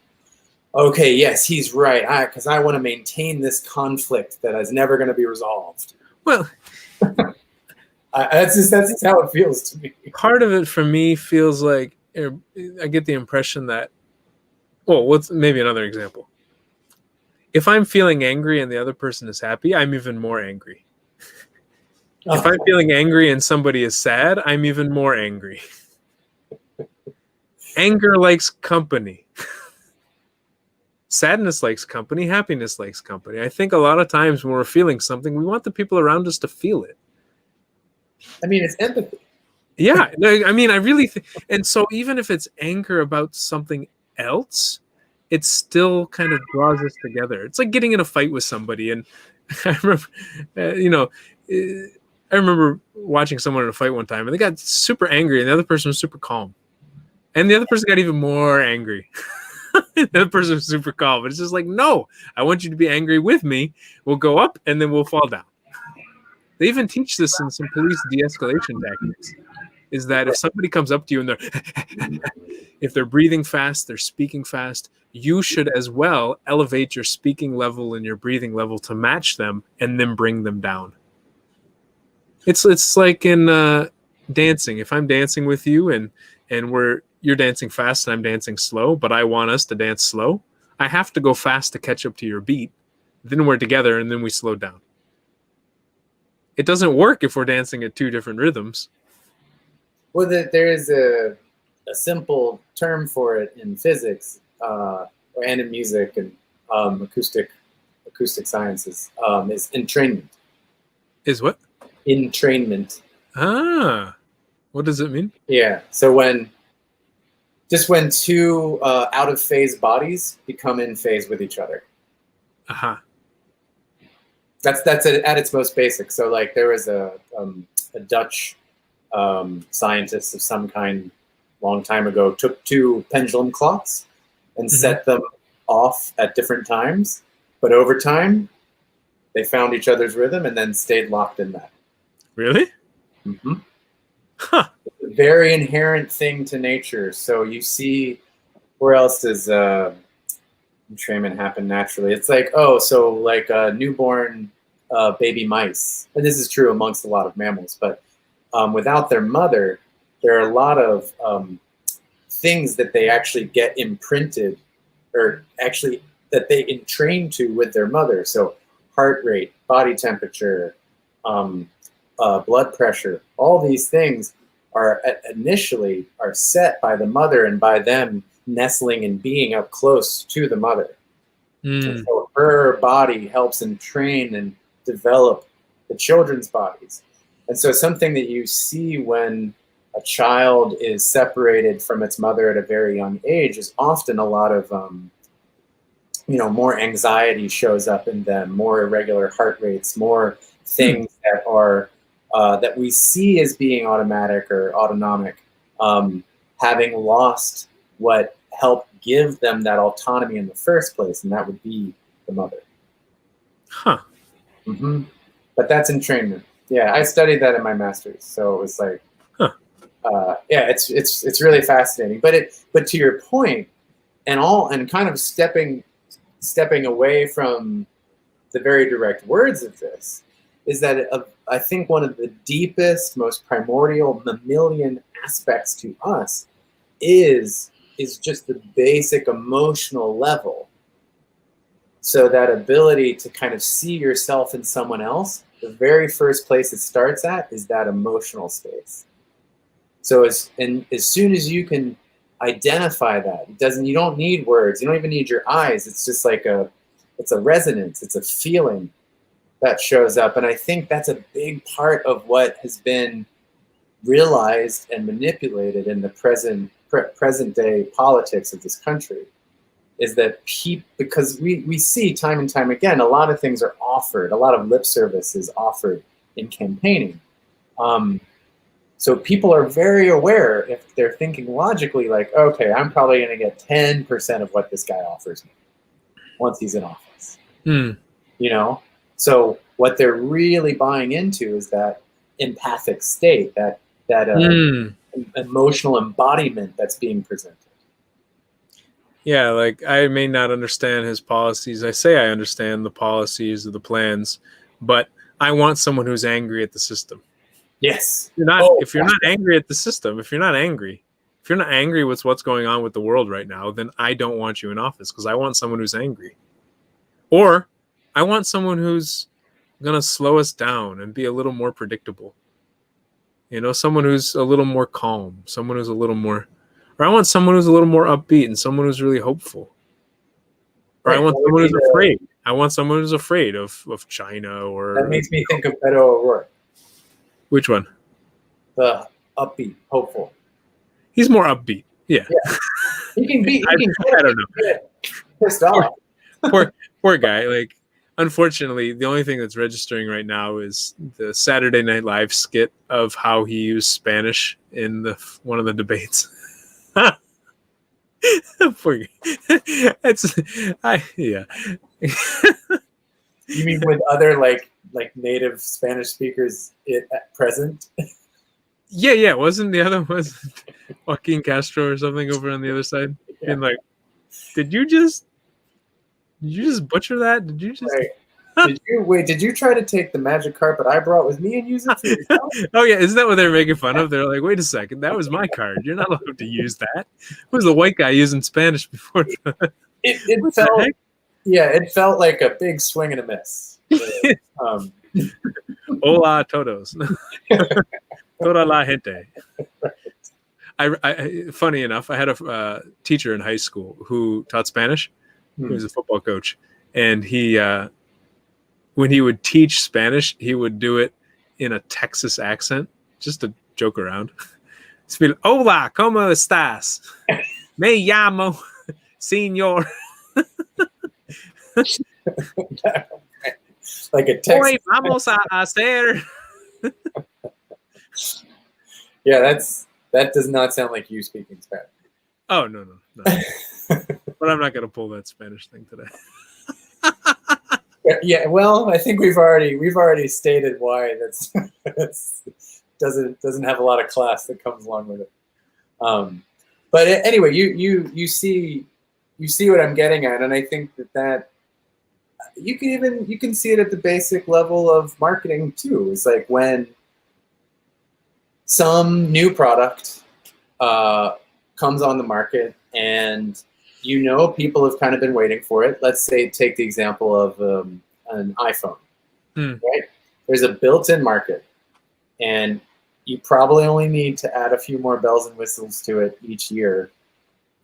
Okay, yes, he's right. Because I want to maintain this conflict that is never going to be resolved. Well, that's just how it feels to me. Part of it for me feels like I get the impression that, well, what's maybe another example? If I'm feeling angry and the other person is happy, I'm even more angry. If I'm feeling angry and somebody is sad, I'm even more angry. Anger likes company. Sadness likes company. Happiness likes company. I think a lot of times when we're feeling something, we want the people around us to feel it. I mean, it's empathy. Yeah. I mean, I really think, and so even if it's anger about something else, it still kind of draws us together. It's like getting in a fight with somebody. And I remember, I remember watching someone in a fight one time and they got super angry and the other person was super calm. And the other person got even more angry. The other person was super calm. But it's just like, no, I want you to be angry with me. We'll go up and then we'll fall down. They even teach this in some police de-escalation tactics. Is that if somebody comes up to you and if they're breathing fast, they're speaking fast, you should as well elevate your speaking level and your breathing level to match them and then bring them down. It's like in dancing. If I'm dancing with you and you're dancing fast and I'm dancing slow, but I want us to dance slow, I have to go fast to catch up to your beat. Then we're together and then we slow down. It doesn't work if we're dancing at two different rhythms. Well, there is a simple term for it in physics and in music and acoustic sciences. Is entrainment. Is what? Entrainment. Ah, what does it mean? Yeah. So when two out of phase bodies become in phase with each other. Uh-huh. That's at its most basic. So like there was a Dutch scientist of some kind long time ago took two pendulum clocks and set them off at different times, but over time they found each other's rhythm and then stayed locked in that. Really? Mm-hmm. Huh. It's a very inherent thing to nature. So you see, where else does entrainment happen naturally? It's like, newborn baby mice, and this is true amongst a lot of mammals, but without their mother, there are a lot of things that they actually get imprinted, or actually that they entrain to with their mother. So heart rate, body temperature, blood pressure, all these things are initially set by the mother and by them nestling and being up close to the mother. And so her body helps entrain and develop the children's bodies. And so something that you see when a child is separated from its mother at a very young age is often a lot of, more anxiety shows up in them, more irregular heart rates, more things that are, that we see as being automatic or autonomic, having lost what helped give them that autonomy in the first place, and that would be the mother. Huh. Mm-hmm. But that's entrainment. Yeah, I studied that in my master's, so it was like, it's really fascinating. But to your point, and kind of stepping away from the very direct words of this, is that I think one of the deepest, most primordial mammalian aspects to us is is just the basic emotional level. So that ability to kind of see yourself in someone else, the very first place it starts at is that emotional space. So as soon as you can identify that, you don't need words, you don't even need your eyes. It's just like it's a resonance, it's a feeling that shows up. And I think that's a big part of what has been realized and manipulated in the present day politics of this country, is that because we see time and time again, a lot of things are offered, a lot of lip service is offered in campaigning. So people are very aware, if they're thinking logically, like, okay, I'm probably going to get 10% of what this guy offers me once he's in office. You know? So what they're really buying into is that empathic state, that emotional embodiment that's being presented. Yeah, like, I may not understand his policies. I say I understand the policies of the plans, but I want someone who's angry at the system. Yes. If you're not angry at the system, if you're not angry with what's going on with the world right now, then I don't want you in office, because I want someone who's angry. Or I want someone who's going to slow us down and be a little more predictable. You know, someone who's a little more calm, someone who's a little more, or I want someone who's a little more upbeat and someone who's really hopeful. Or I want someone who's afraid. I want someone who's afraid of China, or... That makes me think of Beto O'Rourke. Which one? The upbeat, hopeful. He's more upbeat. Yeah. He can be. I don't know. Pissed off. Poor guy. Like, unfortunately, the only thing that's registering right now is the Saturday Night Live skit of how he used Spanish in one of the debates. Poor guy. Yeah. You mean with other like native Spanish speakers present? Yeah. Wasn't the other was Joaquin Castro or something over on the other side? Yeah. And like, did you just butcher that? Did you just? Right. Did you try to take the magic carpet I brought with me and use it for yourself? Oh yeah, isn't that what they're making fun of? They're like, wait a second, that was my card. You're not allowed to use that. Who was the white guy using Spanish before? It felt, yeah, it felt like a big swing and a miss. Hola todos. Toda la gente. I funny enough, I had a teacher in high school who taught Spanish. He was a football coach, and he when he would teach Spanish, he would do it in a Texas accent, just to joke around. Speak, hola, ¿cómo estás? Me llamo señor. Like a Texas. Hoy vamos a hacer. Yeah, that does not sound like you speaking Spanish. Oh no. But I'm not gonna pull that Spanish thing today. Yeah, well, I think we've already stated why that's doesn't have a lot of class that comes along with it. But anyway, you see what I'm getting at, and I think that you can see it at the basic level of marketing too. It's like when some new product comes on the market, and people have kind of been waiting for it. Let's say, take the example of an iPhone, right? There's a built-in market, and you probably only need to add a few more bells and whistles to it each year,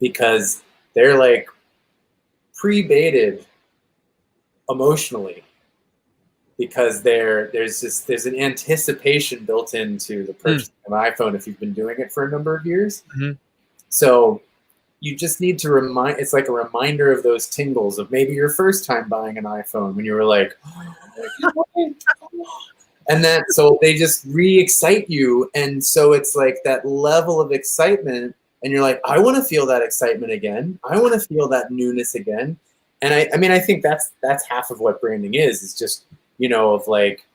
because they're like pre-baited emotionally, because there's an anticipation built into the purchase of an iPhone if you've been doing it for a number of years. So you just need to it's like a reminder of those tingles of maybe your first time buying an iPhone when you were like, and so they just re-excite you. And so it's like that level of excitement, and you're like, I want to feel that excitement again. I want to feel that newness again. And I think that's half of what branding is just, of like,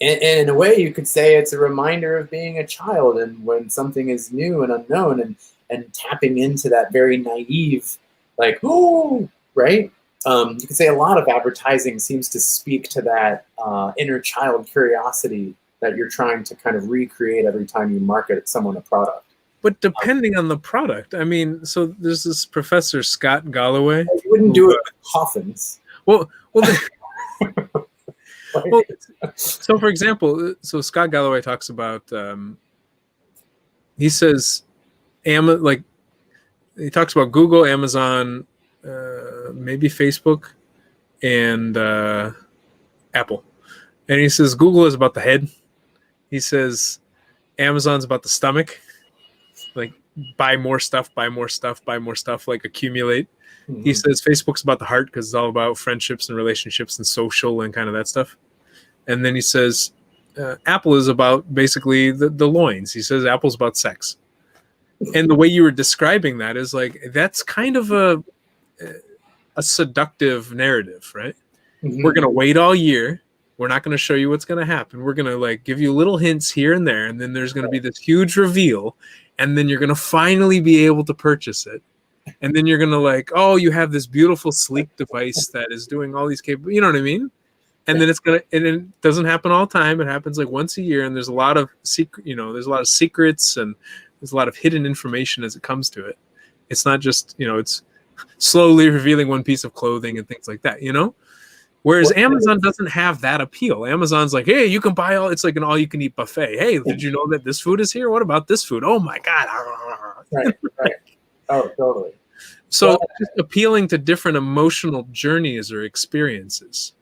in a way you could say it's a reminder of being a child, and when something is new and unknown, and tapping into that very naive, like, oh, right? You could say a lot of advertising seems to speak to that inner child curiosity that you're trying to kind of recreate every time you market someone a product. But depending on the product, I mean, so there's this professor Scott Galloway. You wouldn't do it with coffins. Well, well. So for example, so Scott Galloway talks about. He says, like he talks about Google, Amazon, maybe Facebook, and Apple. And he says Google is about the head. He says Amazon's about the stomach. Like buy more stuff, like accumulate. Mm-hmm. He says Facebook's about the heart because it's all about friendships and relationships and social and kind of that stuff. And then he says Apple is about basically the loins. He says Apple's about sex. And the way you were describing that is like, that's kind of a seductive narrative, right? Mm-hmm. We're going to wait all year. We're not going to show you what's going to happen. We're going to like give you little hints here and there. And then there's going to be this huge reveal. And then you're going to finally be able to purchase it. And then you're going to like, oh, you have this beautiful sleek device that is doing all these capable, you know what I mean? And then and it doesn't happen all the time. It happens like once a year. And there's a lot of there's a lot of secrets and there's a lot of hidden information as it comes to it. It's not just, it's slowly revealing one piece of clothing and things like that, Whereas Amazon doesn't have that appeal. Amazon's like, hey, you can buy it's like an all-you-can-eat buffet. Hey, did you know that this food is here? What about this food? Oh my God. Right. Oh, totally. So just appealing to different emotional journeys or experiences.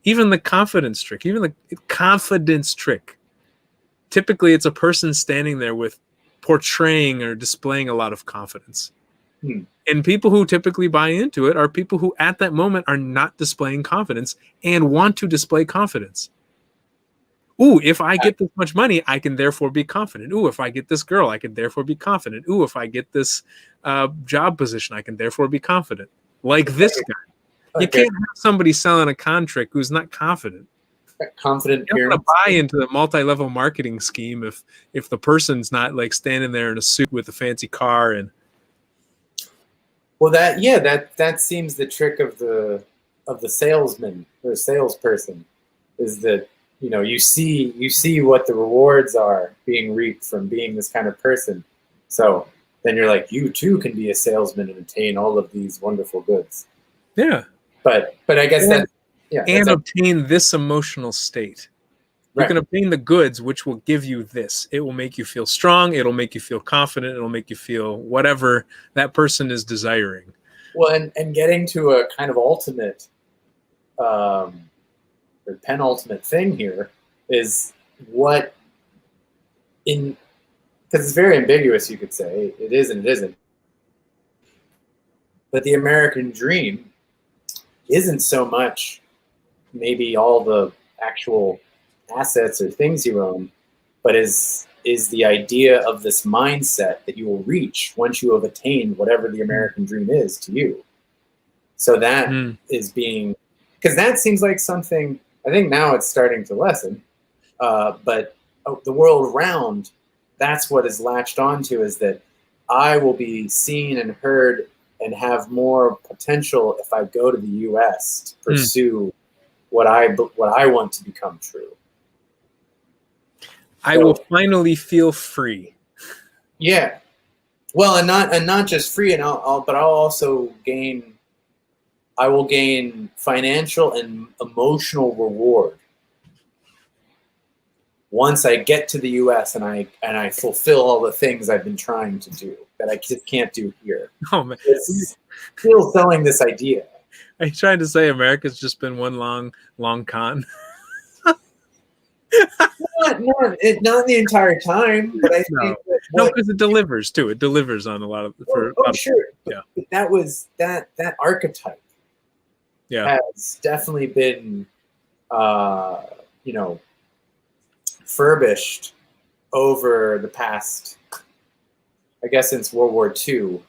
Even the confidence trick, typically it's a person standing there with portraying or displaying a lot of confidence. And people who typically buy into it are people who at that moment are not displaying confidence and want to display confidence. Ooh, if I get this much money, I can therefore be confident. Ooh, if I get this girl, I can therefore be confident. Ooh, if I get this job position, I can therefore be confident. Like this guy. You can't have somebody selling a con trick who's not confident. Confident. You're going to buy into the multi-level marketing scheme if the person's not like standing there in a suit with a fancy car and. Well, that seems the trick of the salesman or salesperson is that you see what the rewards are being reaped from being this kind of person. So then you're like, you too can be a salesman and attain all of these wonderful goods. Yeah, but I guess and obtain this emotional state. You can obtain the goods, which will give you this. It will make you feel strong. It'll make you feel confident. It'll make you feel whatever that person is desiring. Well, and getting to a kind of ultimate or penultimate thing here is because it's very ambiguous, you could say. It is and it isn't. But the American dream isn't so much maybe all the actual assets or things you own, but is the idea of this mindset that you will reach once you have attained whatever the American dream is to you. So that is because that seems like something, I think now it's starting to lessen, but the world around, that's what is latched onto, is that I will be seen and heard and have more potential if I go to the U.S. to pursue what I want to become true. I will finally feel free. Yeah, well, and not just free, but I'll also gain. I will gain financial and emotional reward once I get to the U.S. and I fulfill all the things I've been trying to do that I just can't do here. Oh man, it's still selling this idea. Are you trying to say America's just been one long con? Not the entire time, but I think because it delivers too. It delivers on a lot of. Sure. Yeah, but that was that archetype. Yeah, has definitely been, furbished over the past, I guess, since World War II.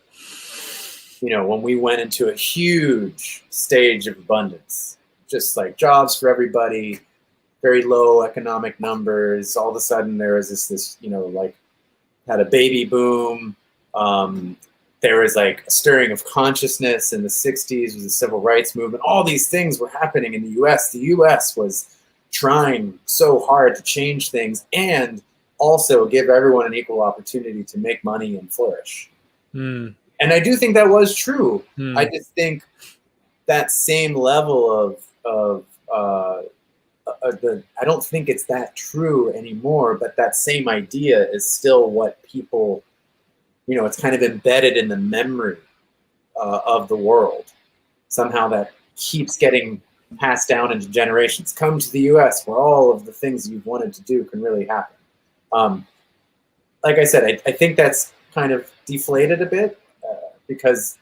When we went into a huge stage of abundance, just like jobs for everybody. Very low economic numbers. All of a sudden, there was this had a baby boom. There was like a stirring of consciousness in the 60s with the civil rights movement. All these things were happening in the U.S. The U.S. was trying so hard to change things, and also give everyone an equal opportunity to make money and flourish. Mm. And I do think that was true. Mm. I just think that same level of I don't think it's that true anymore, but that same idea is still what people, it's kind of embedded in the memory of the world. Somehow that keeps getting passed down into generations. Come to the US where all of the things you've wanted to do can really happen. Like I said, I think that's kind of deflated a bit because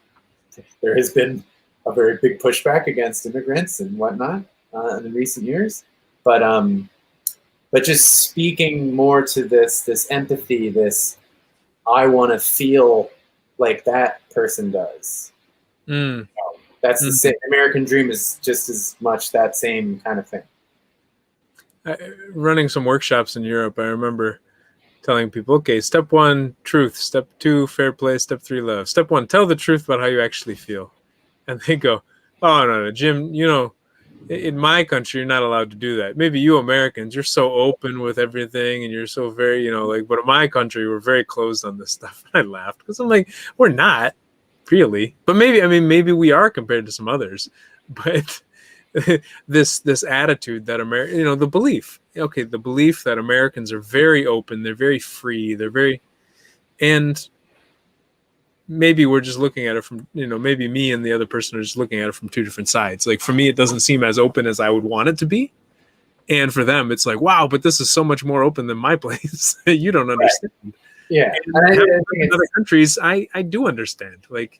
there has been a very big pushback against immigrants and whatnot in recent years. But just speaking more to this empathy, this I want to feel like that person does. Mm. That's the same. American Dream is just as much that same kind of thing. Running some workshops in Europe, I remember telling people, okay, step 1, truth. Step 2, fair play. Step 3, love. Step 1, tell the truth about how you actually feel. And they go, oh, no, Jim, in my country, you're not allowed to do that. Maybe you Americans, you're so open with everything and you're so very, but in my country, we're very closed on this stuff. And I laughed because I'm like, we're not really. But maybe we are compared to some others. But this attitude that the belief that Americans are very open, they're very free, and maybe we're just looking at it from, maybe me and the other person are just looking at it from two different sides. Like for me, it doesn't seem as open as I would want it to be. And for them, it's like, wow, but this is so much more open than my place. You don't understand. Right. Yeah. In other countries, I do understand. Like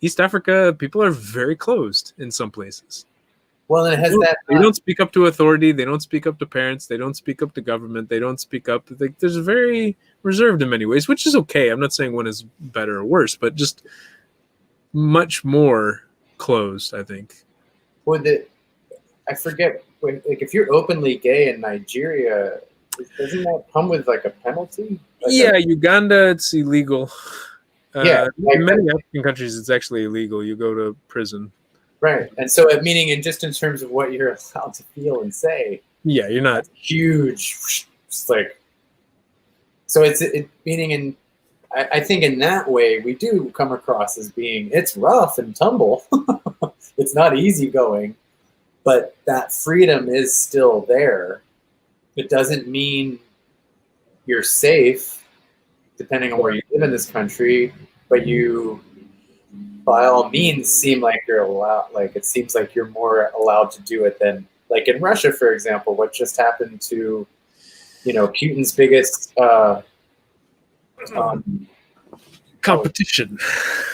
East Africa, people are very closed in some places. Well, and it has they don't speak up to authority. They don't speak up to parents. They don't speak up to government. They don't speak up. There's very reserved in many ways, which is okay. I'm not saying one is better or worse, but just much more closed, I think. I forget, if you're openly gay in Nigeria, doesn't that come with like a penalty? Uganda, it's illegal. In many African countries, it's actually illegal. You go to prison. Right, and so meaning in terms of what you're allowed to feel and say. Yeah, you're not huge. It's like, so it's meaning I think in that way we do come across as being, it's rough and tumble. It's not easy going, but that freedom is still there. It doesn't mean you're safe, depending on where you live in this country, but you, by all means, seem like you're allowed. Like it seems like you're more allowed to do it than, like in Russia, for example, what just happened to, Putin's biggest competition.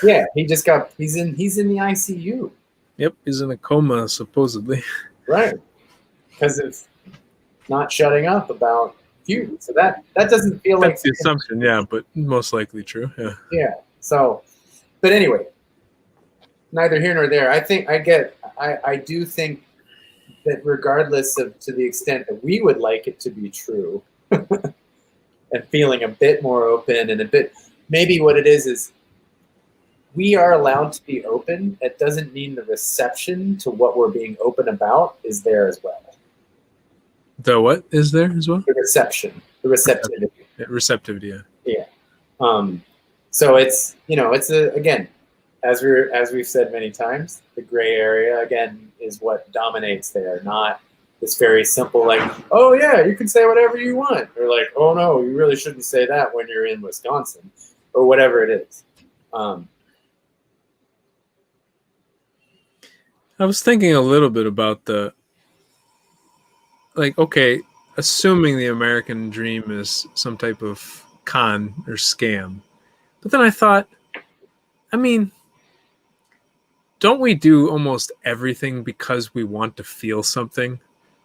Yeah, he's in the ICU. Yep, he's in a coma supposedly. Right, because of not shutting up about Putin. So that doesn't feel like the assumption, yeah, but most likely true. Yeah. Yeah. So, but anyway, neither here nor there. I do think that regardless of to the extent that we would like it to be true, and feeling a bit more open and a bit, maybe what it is we are allowed to be open. It doesn't mean the reception to what we're being open about is there as well. The what is there as well? The receptivity. Receptivity, yeah. Yeah. So it's, again, as we've said many times, the gray area again is what dominates there, not this very simple like, oh yeah, you can say whatever you want, or like, oh no, you really shouldn't say that when you're in Wisconsin, or whatever it is. I was thinking a little bit about okay, assuming the American dream is some type of con or scam. But then I thought, don't we do almost everything because we want to feel something?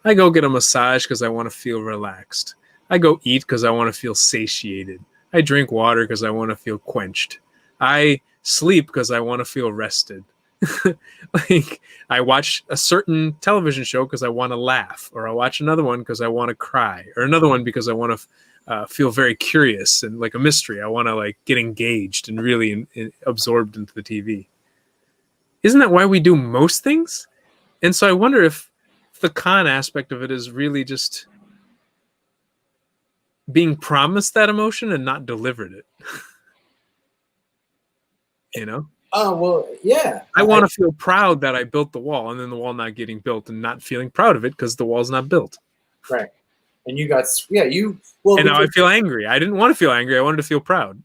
I go get a massage because I want to feel relaxed. I go eat because I want to feel satiated. I drink water because I want to feel quenched. I sleep because I want to feel rested. I watch a certain television show because I want to laugh, or I watch another one because I want to cry, or another one because I want to feel very curious and like a mystery. I want to get engaged and really absorbed into the TV. Isn't that why we do most things? And so I wonder if the con aspect of it is really just being promised that emotion and not delivered it. You know? Oh, well, yeah. I want to feel proud that I built the wall, and then the wall not getting built and not feeling proud of it because the wall's not built. Right. And you got, and now I feel angry. I didn't want to feel angry. I wanted to feel proud.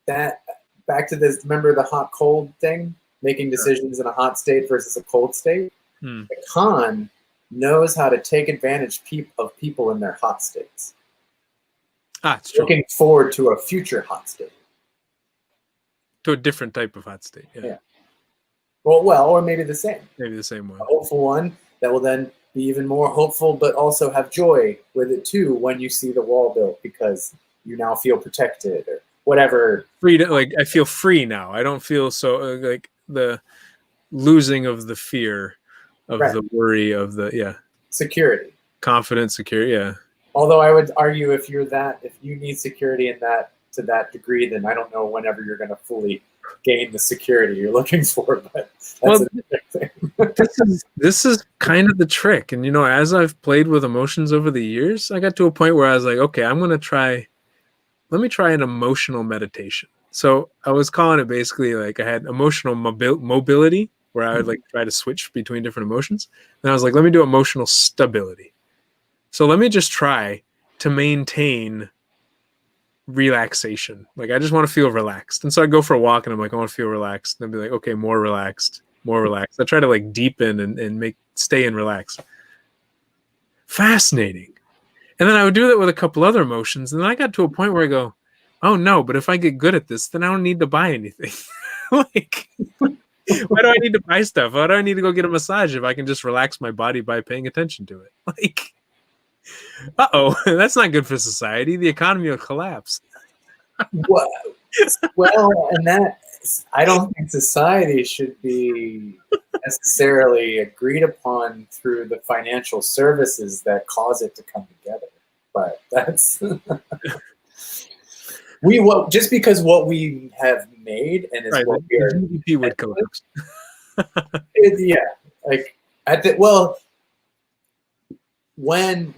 That, back to this, remember the hot cold thing? Making decisions in a hot state versus a cold state? The con knows how to take advantage of people in their hot states. It's true. Looking forward to a future hot state. To a different type of hot state. Yeah. Well, or maybe the same. Maybe the same one. A hopeful one that will then be even more hopeful, but also have joy with it too when you see the wall built because you now feel protected or whatever. Free to, like, I feel free now. I don't feel so like the losing of the fear, of the worry, of the security, confidence, security. Yeah. Although I would argue if you need security in that to that degree, then I don't know whenever you're going to fully gain the security you're looking for. But that's this is kind of the trick. And as I've played with emotions over the years, I got to a point where I was like, okay, let me try an emotional meditation. So I was calling it basically like I had emotional mobility, where I would like try to switch between different emotions. And I was like, let me do emotional stability. So let me just try to maintain relaxation. Like, I just want to feel relaxed. And so I go for a walk and I'm like, I want to feel relaxed. And I'd be like, okay, more relaxed. I try to like deepen and stay and relax. Fascinating. And then I would do that with a couple other emotions. And then I got to a point where I go, oh no, but if I get good at this, then I don't need to buy anything. Like, why do I need to buy stuff? Why do I need to go get a massage if I can just relax my body by paying attention to it? Like, that's not good for society. The economy will collapse. Well, and that, I don't think society should be necessarily agreed upon through the financial services that cause it to come together. But that's just because what we have made and is what we are. GDP would collapse. When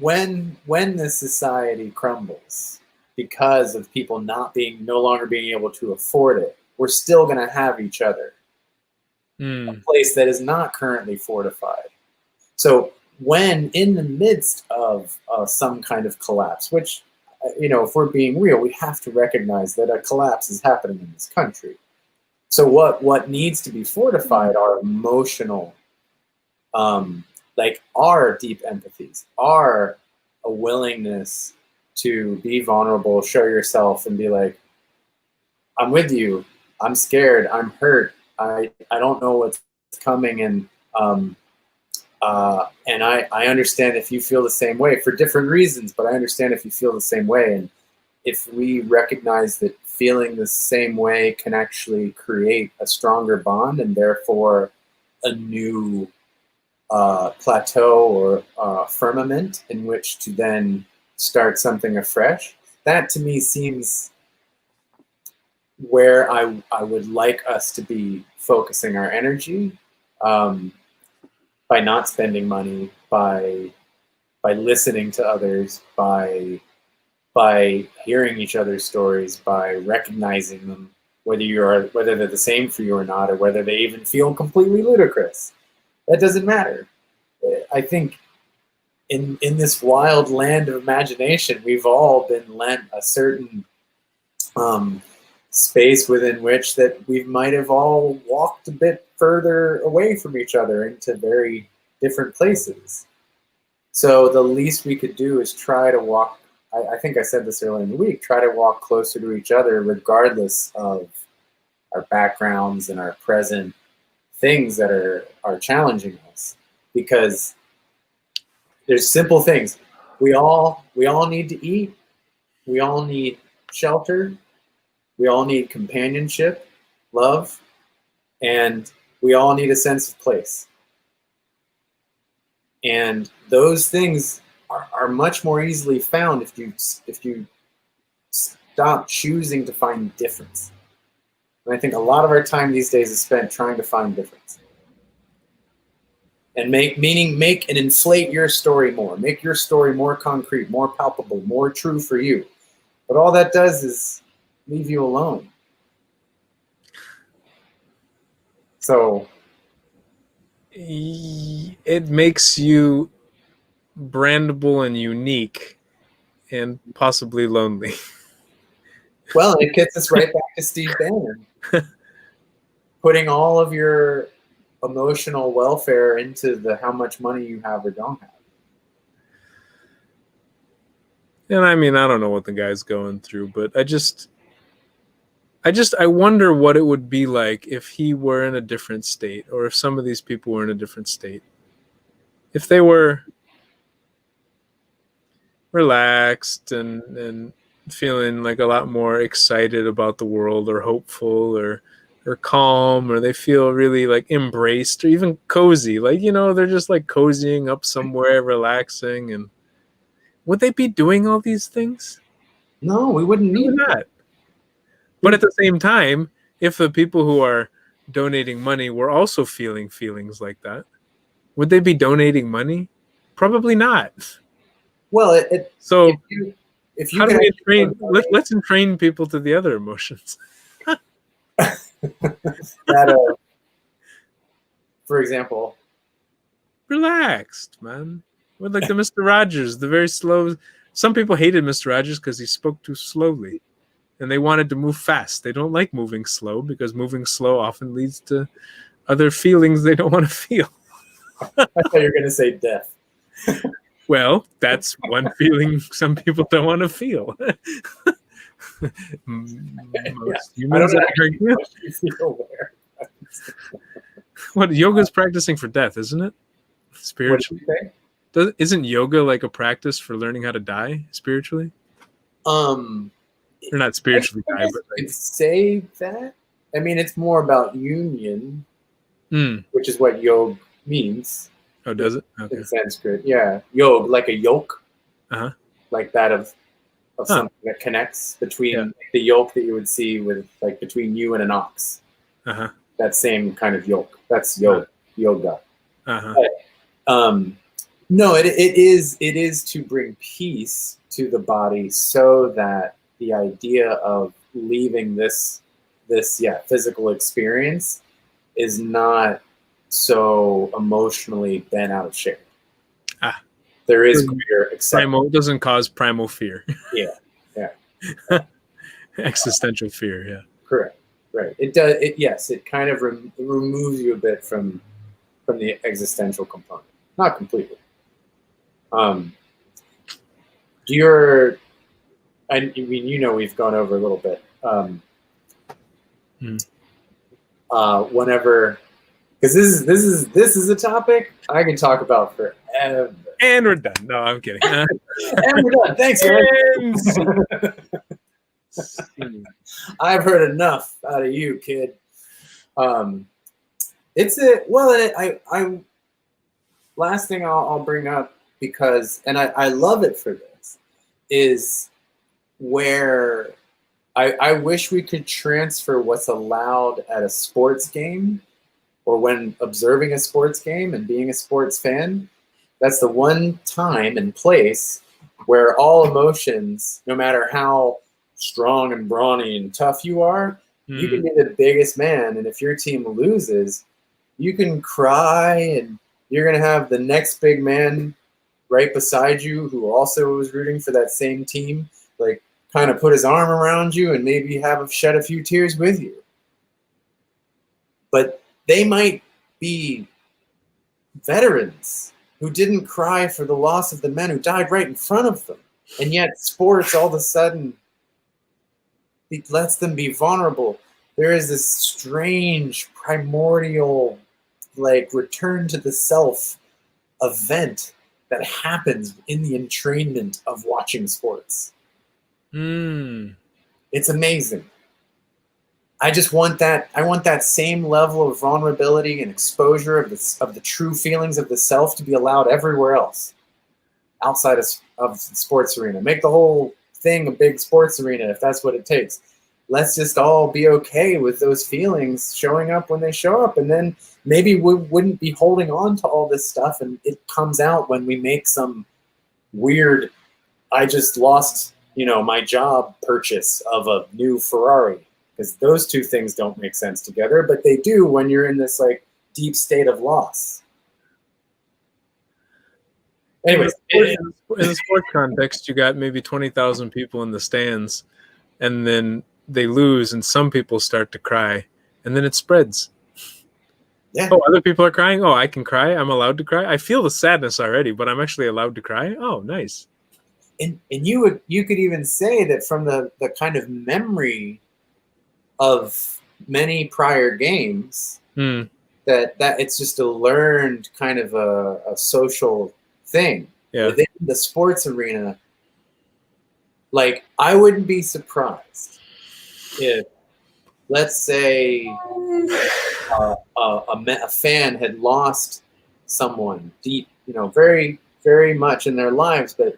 the society crumbles because of people no longer being able to afford it, we're still going to have each other. A place that is not currently fortified. So when in the midst of some kind of collapse, which, if we're being real, we have to recognize that a collapse is happening in this country. So what needs to be fortified are emotional, like our deep empathies, our a willingness to be vulnerable, show yourself, and be like, I'm with you. I'm scared. I'm hurt. I don't know what's coming, and I understand if you feel the same way for different reasons, but I understand if you feel the same way. And if we recognize that feeling the same way can actually create a stronger bond and therefore a new plateau or firmament in which to then start something afresh, that to me seems where I would like us to be focusing our energy, by not spending money, by listening to others, by hearing each other's stories, by recognizing them, whether they're the same for you or not, or whether they even feel completely ludicrous. That doesn't matter. I think in this wild land of imagination, we've all been lent a certain space within which that we might have all walked a bit further away from each other into very different places. So the least we could do is try to walk, I think I said this earlier in the week, try to walk closer to each other regardless of our backgrounds and our present things that are challenging us. Because there's simple things. We all need to eat. We all need shelter. We all need companionship, love, and we all need a sense of place. And those things are much more easily found if you stop choosing to find difference. And I think a lot of our time these days is spent trying to find difference. And make and inflate your story more. Make your story more concrete, more palpable, more true for you. But all that does is leave you alone. So It makes you brandable and unique and possibly lonely. well, it gets us right back to Steve Bannon. Putting all of your emotional welfare into the how much money you have or don't have. And I mean, I don't know what the guy's going through, but I wonder what it would be like if he were in a different state, or if some of these people were in a different state. If they were relaxed and feeling like a lot more excited about the world, or hopeful, or calm, or they feel really like embraced, or even cozy, like, they're just like cozying up somewhere, relaxing. And would they be doing all these things? No, we wouldn't Probably need not. But at the same time, if the people who are donating money were also feeling feelings like that, would they be donating money? Probably not. Well, So if you how do could we actually entrain? Let's entrain people to the other emotions. that, for example, Relaxed, man. With like the Mr. Rogers, the very slow. Some people hated Mr. Rogers because he spoke too slowly, and they wanted to move fast. They don't like moving slow because moving slow often leads to other feelings they don't want to feel. I thought you were going to say death. Well, that's one feeling some people don't want to feel. Most humans feel there. What, yoga's practicing for death, isn't it? Spiritually. Isn't yoga like a practice for learning how to die spiritually? Or not spiritually die, but like, say that. I mean, it's more about union, which is what yoga means. Oh, does it? Okay. In Sanskrit, yeah, yog, like a yoke, like that of something that connects between the yoke that you would see with, like, between you and an ox. That same kind of yoke. That's yoga. But, no, it is to bring peace to the body, so that the idea of leaving this physical experience is not so emotionally bent out of shape. There is greater acceptance. It doesn't cause primal fear. Yeah. Existential fear. Yeah. Correct. Right. It does. Yes. It kind of removes you a bit from the existential component. Not completely. I mean, we've gone over a little bit. Whenever, because this is a topic I can talk about forever. And we're done. No, I'm kidding. And we're done. Thanks, man. I've heard enough out of you, kid. Last thing I'll bring up, because, and I love it for this, is where I wish we could transfer what's allowed at a sports game, or when observing a sports game and being a sports fan. That's the one time and place where all emotions, no matter how strong and brawny and tough you are, you can be the biggest man, and if your team loses, you can cry, and you're going to have the next big man right beside you who also was rooting for that same team, like, kind of put his arm around you and maybe shed a few tears with you. But they might be veterans who didn't cry for the loss of the men who died right in front of them. And yet sports all of a sudden, it lets them be vulnerable. There is this strange primordial, like, return to the self event that happens in the entrainment of watching sports. It's amazing. I just want that. I want that same level of vulnerability and exposure of the true feelings of the self to be allowed everywhere else, outside of the sports arena. Make the whole thing a big sports arena if that's what it takes. Let's just all be okay with those feelings showing up when they show up, and then maybe we wouldn't be holding on to all this stuff, and it comes out when we make some weird, I just lost my job purchase of a new Ferrari, because those two things don't make sense together, but they do when you're in this like deep state of loss. Anyways, in the sports context, you got maybe 20,000 people in the stands, and then they lose, and some people start to cry, and then it spreads. Yeah. Oh, other people are crying. Oh, I can cry. I'm allowed to cry. I feel the sadness already, but I'm actually allowed to cry. Oh, nice. And you could even say that from the kind of memory of many prior games, that it's just a learned kind of a social thing within the sports arena. Like, I wouldn't be surprised if, let's say, a fan had lost someone deep, very, very much in their lives, but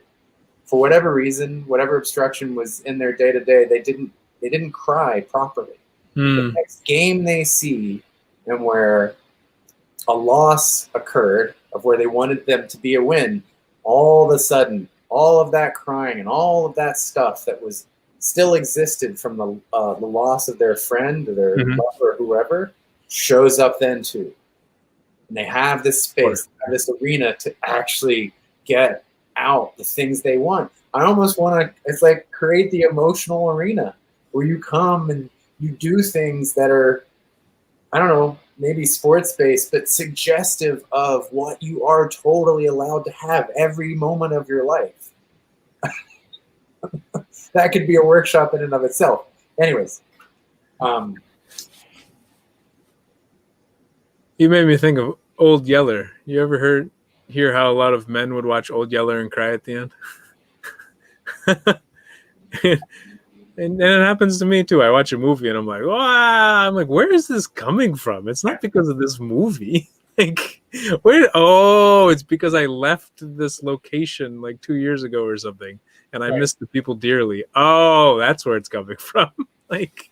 for whatever reason, whatever obstruction was in their day-to-day, they didn't cry properly. The next game they see, and where a loss occurred of where they wanted them to be a win, all of a sudden, all of that crying and all of that stuff that was still existed from the loss of their friend or their lover or whoever shows up then too. And they have this space, this arena to actually get out the things they want. I almost want to, it's like, create the emotional arena where you come and you do things that are, I don't know, maybe sports-based, but suggestive of what you are totally allowed to have every moment of your life. That could be a workshop in and of itself. Anyways. You made me think of Old Yeller. You ever hear how a lot of men would watch Old Yeller and cry at the end? And it happens to me too. I watch a movie and I'm like, wow, I'm like, where is this coming from? It's not because of this movie. Like, where? Oh, it's because I left this location like 2 years ago or something, and I missed the people dearly. Oh, that's where it's coming from. Like,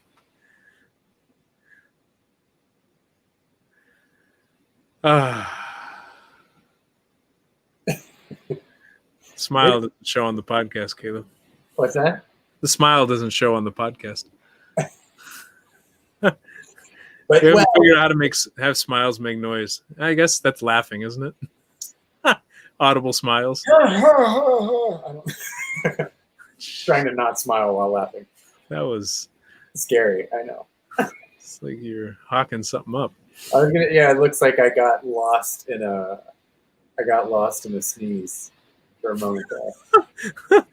smile doesn't show on the podcast, Caleb. What's that? The smile doesn't show on the podcast. But we haven't figured out how to have smiles make noise. I guess that's laughing, isn't it? Audible smiles. Trying to not smile while laughing. That was scary. I know. It's like you're hawking something up. It looks like I got lost in a sneeze for a moment there.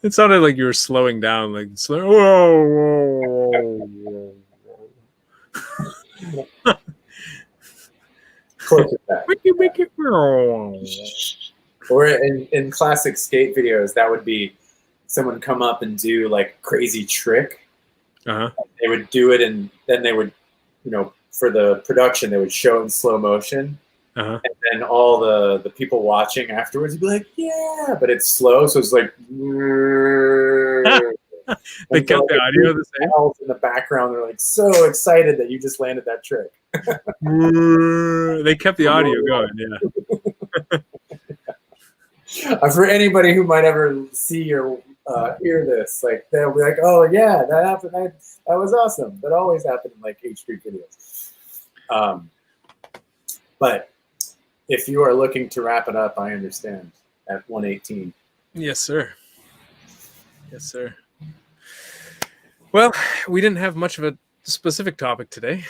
It sounded like you were slowing down, like whoa. Close to that. Or in classic skate videos, that would be someone come up and do like crazy trick. They would do it, and then they would, for the production, they would show it in slow motion. And then all the people watching afterwards would be like, yeah, but it's slow, so it's like they kept the audio the same. In the background, they're like so excited that you just landed that trick. They kept the audio going, yeah. For anybody who might ever see or hear this, like, they'll be like, oh yeah, that happened. That was awesome. That always happened in like H3 videos. But if you are looking to wrap it up, I understand at 1:18. Yes, sir. Yes, sir. Well, we didn't have much of a specific topic today.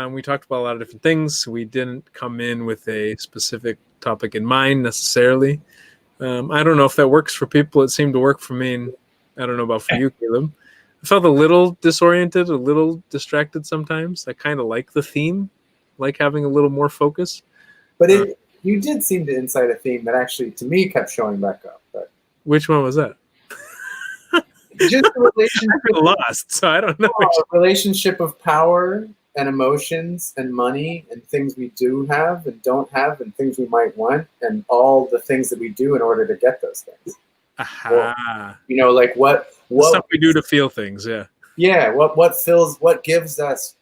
We talked about a lot of different things. We didn't come in with a specific topic in mind necessarily. I don't know if that works for people. It seemed to work for me, and I don't know about for you, Caleb. I felt a little disoriented, a little distracted sometimes. I kind of like the theme, like having a little more focus. But you did seem to incite a theme that actually, to me, kept showing back up. But which one was that? Just the relationship. I feel lost, so I don't know. Relationship of power and emotions and money and things we do have and don't have and things we might want and all the things that we do in order to get those things. Aha. Or, like what stuff we do to feel things, yeah. Yeah, what gives us,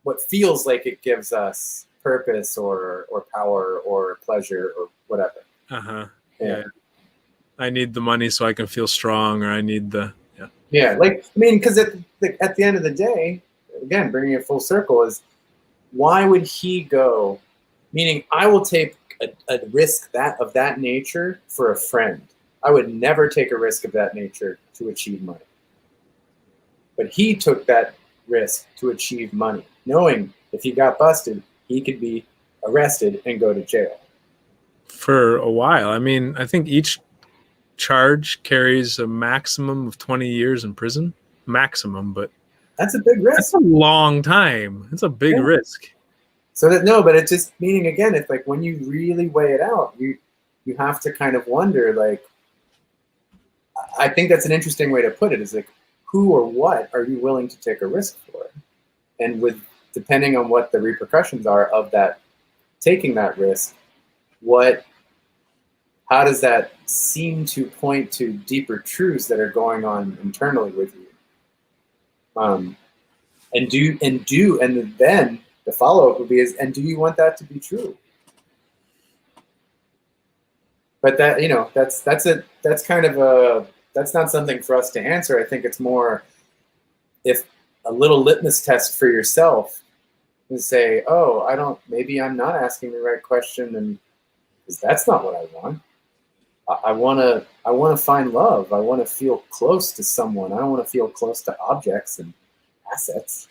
what feels like it gives us purpose or power or pleasure or whatever. Yeah. I need the money so I can feel strong, or I need the Yeah, like, I mean, because at the end of the day, again, bringing it full circle, is why would he go? Meaning, I will take a risk of that nature for a friend. I would never take a risk of that nature to achieve money. But he took that risk to achieve money, knowing if he got busted, he could be arrested and go to jail. For a while. I mean, I think each charge carries a maximum of 20 years in prison. Maximum, but that's a big risk. That's a long time. It's a big risk. So that, no, but it's just meaning, again, it's like when you really weigh it out, you have to kind of wonder, like, I think that's an interesting way to put it, is like, who or what are you willing to take a risk for? And depending on what the repercussions are of that, taking that risk, how does that seem to point to deeper truths that are going on internally with you? And then the follow-up would be and do you want that to be true? But that, that's not something for us to answer. I think it's more, if a little litmus test for yourself, and say, maybe I'm not asking the right question, and because that's not what I want. I want to find love. I want to feel close to someone. I don't want to feel close to objects and assets.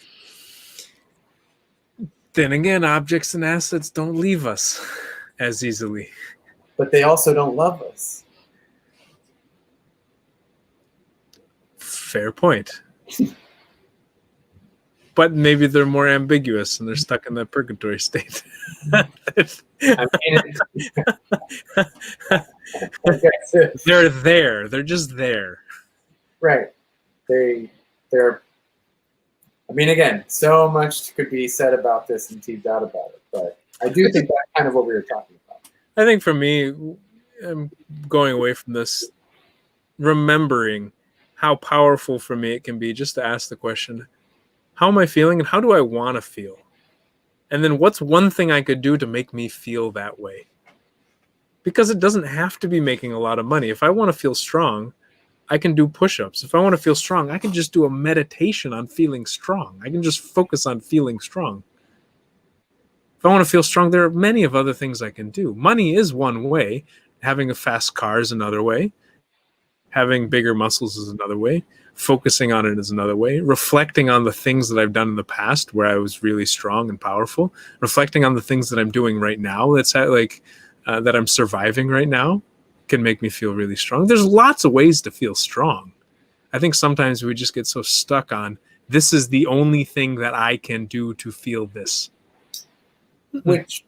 Then again, objects and assets don't leave us as easily. But they also don't love us. Fair point. But maybe they're more ambiguous and they're stuck in that purgatory state. They're there. They're just there. Right. They're. I mean, again, so much could be said about this and teased out about it, but I do think that's kind of what we were talking about. I think for me, I'm going away from this, remembering how powerful for me it can be just to ask the question, how am I feeling and how do I want to feel? And then what's one thing I could do to make me feel that way? Because it doesn't have to be making a lot of money. If I want to feel strong, I can do push-ups. If I want to feel strong, I can just do a meditation on feeling strong. I can just focus on feeling strong. If I want to feel strong, there are many of other things I can do. Money is one way. Having a fast car is another way. Having bigger muscles is another way. Focusing on it is another way. Reflecting on the things that I've done in the past where I was really strong and powerful. Reflecting on the things that I'm doing right now that I'm surviving right now can make me feel really strong. There's lots of ways to feel strong. I think sometimes we just get so stuck on, this is the only thing that I can do to feel this. Which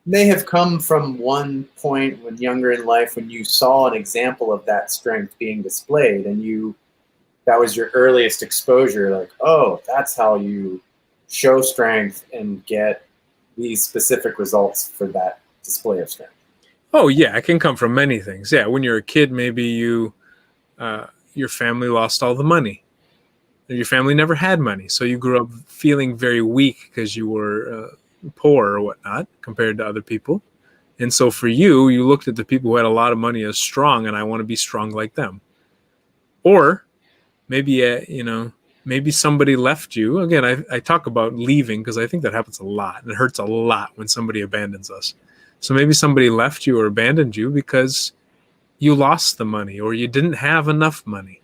may have come from one point when younger in life when you saw an example of that strength being displayed and that was your earliest exposure, like, oh, that's how you show strength and get these specific results for that display of strength. Oh yeah, it can come from many things. Yeah, when you're a kid, maybe your family lost all the money. Your family never had money, so you grew up feeling very weak because you were poor or whatnot compared to other people. And so for you looked at the people who had a lot of money as strong, and I want to be strong like them. Or maybe maybe somebody left you. Again, I talk about leaving because I think that happens a lot, and it hurts a lot when somebody abandons us. So maybe somebody left you or abandoned you because you lost the money or you didn't have enough money.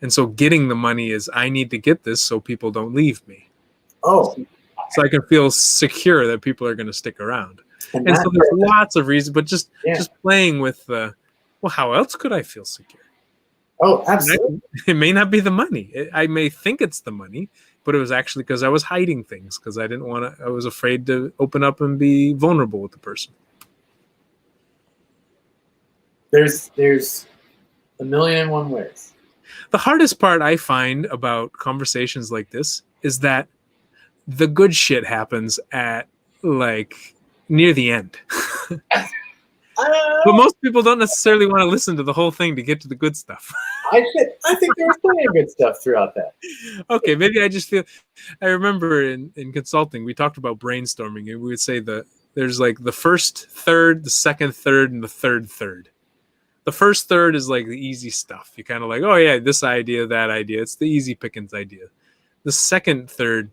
And so getting the money is, I need to get this so people don't leave me. Oh. So I can feel secure that people are going to stick around. And so there's lots of reasons, but just playing with how else could I feel secure? Oh, absolutely. It may not be the money. I may think it's the money, but it was actually because I was hiding things because I was afraid to open up and be vulnerable with the person. There's a million and one ways. The hardest part I find about conversations like this is that the good shit happens at near the end. But most people don't necessarily want to listen to the whole thing to get to the good stuff. I think there's plenty of good stuff throughout that. Okay, maybe I remember in consulting, we talked about brainstorming, and we would say there's the first third, the second third, and the third third. The first third is like the easy stuff. You kind of like, oh yeah, this idea, that idea. It's the easy pickings idea. The second third,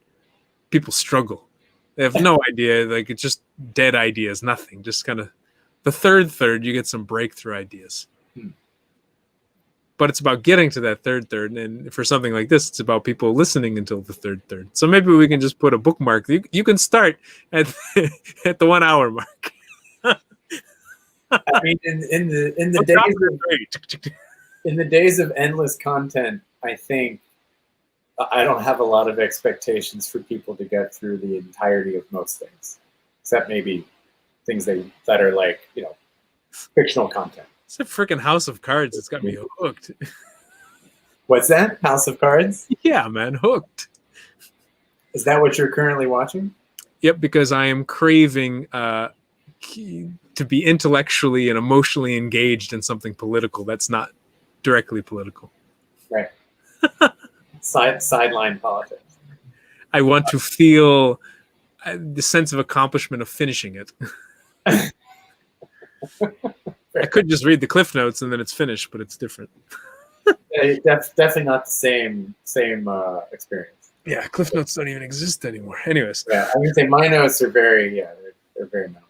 people struggle. They have no idea. Like it's just dead ideas, nothing. Just kind of. The third, you get some breakthrough ideas. But it's about getting to that third, and for something like this, it's about people listening until the third. So maybe we can just put a bookmark. You can start at at the 1 hour mark. I mean, in the days of endless content, I think I don't have a lot of expectations for people to get through the entirety of most things, except maybe things that are like, you know, fictional content. It's a freaking House of Cards. It's got me hooked. What's that? House of Cards? Yeah, man, hooked. Is that what you're currently watching? Yep, because I am craving to be intellectually and emotionally engaged in something political that's not directly political. Right. Sideline politics. I want to feel the sense of accomplishment of finishing it. I could just read the Cliff Notes and then it's finished, but it's different. Definitely not the same experience. Yeah, Cliff Notes don't even exist anymore. Anyways. Yeah, I would say my notes are very minimal.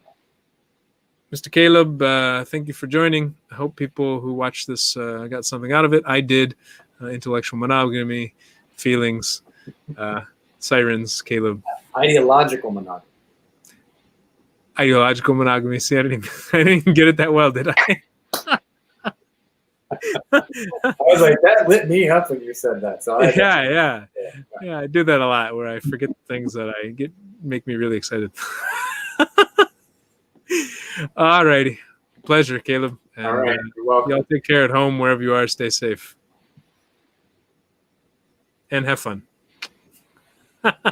Mr. Caleb, thank you for joining. I hope people who watch this got something out of it. I did. Intellectual monogamy, feelings, sirens, Caleb. Ideological monogamy. Ideological monogamy. See, I didn't even get it that well, did I? I was like, that lit me up when you said that. So yeah, I do that a lot where I forget things that make me really excited. All righty. Pleasure, Caleb. And, all right. You're welcome. Y'all take care at home, wherever you are. Stay safe. And have fun.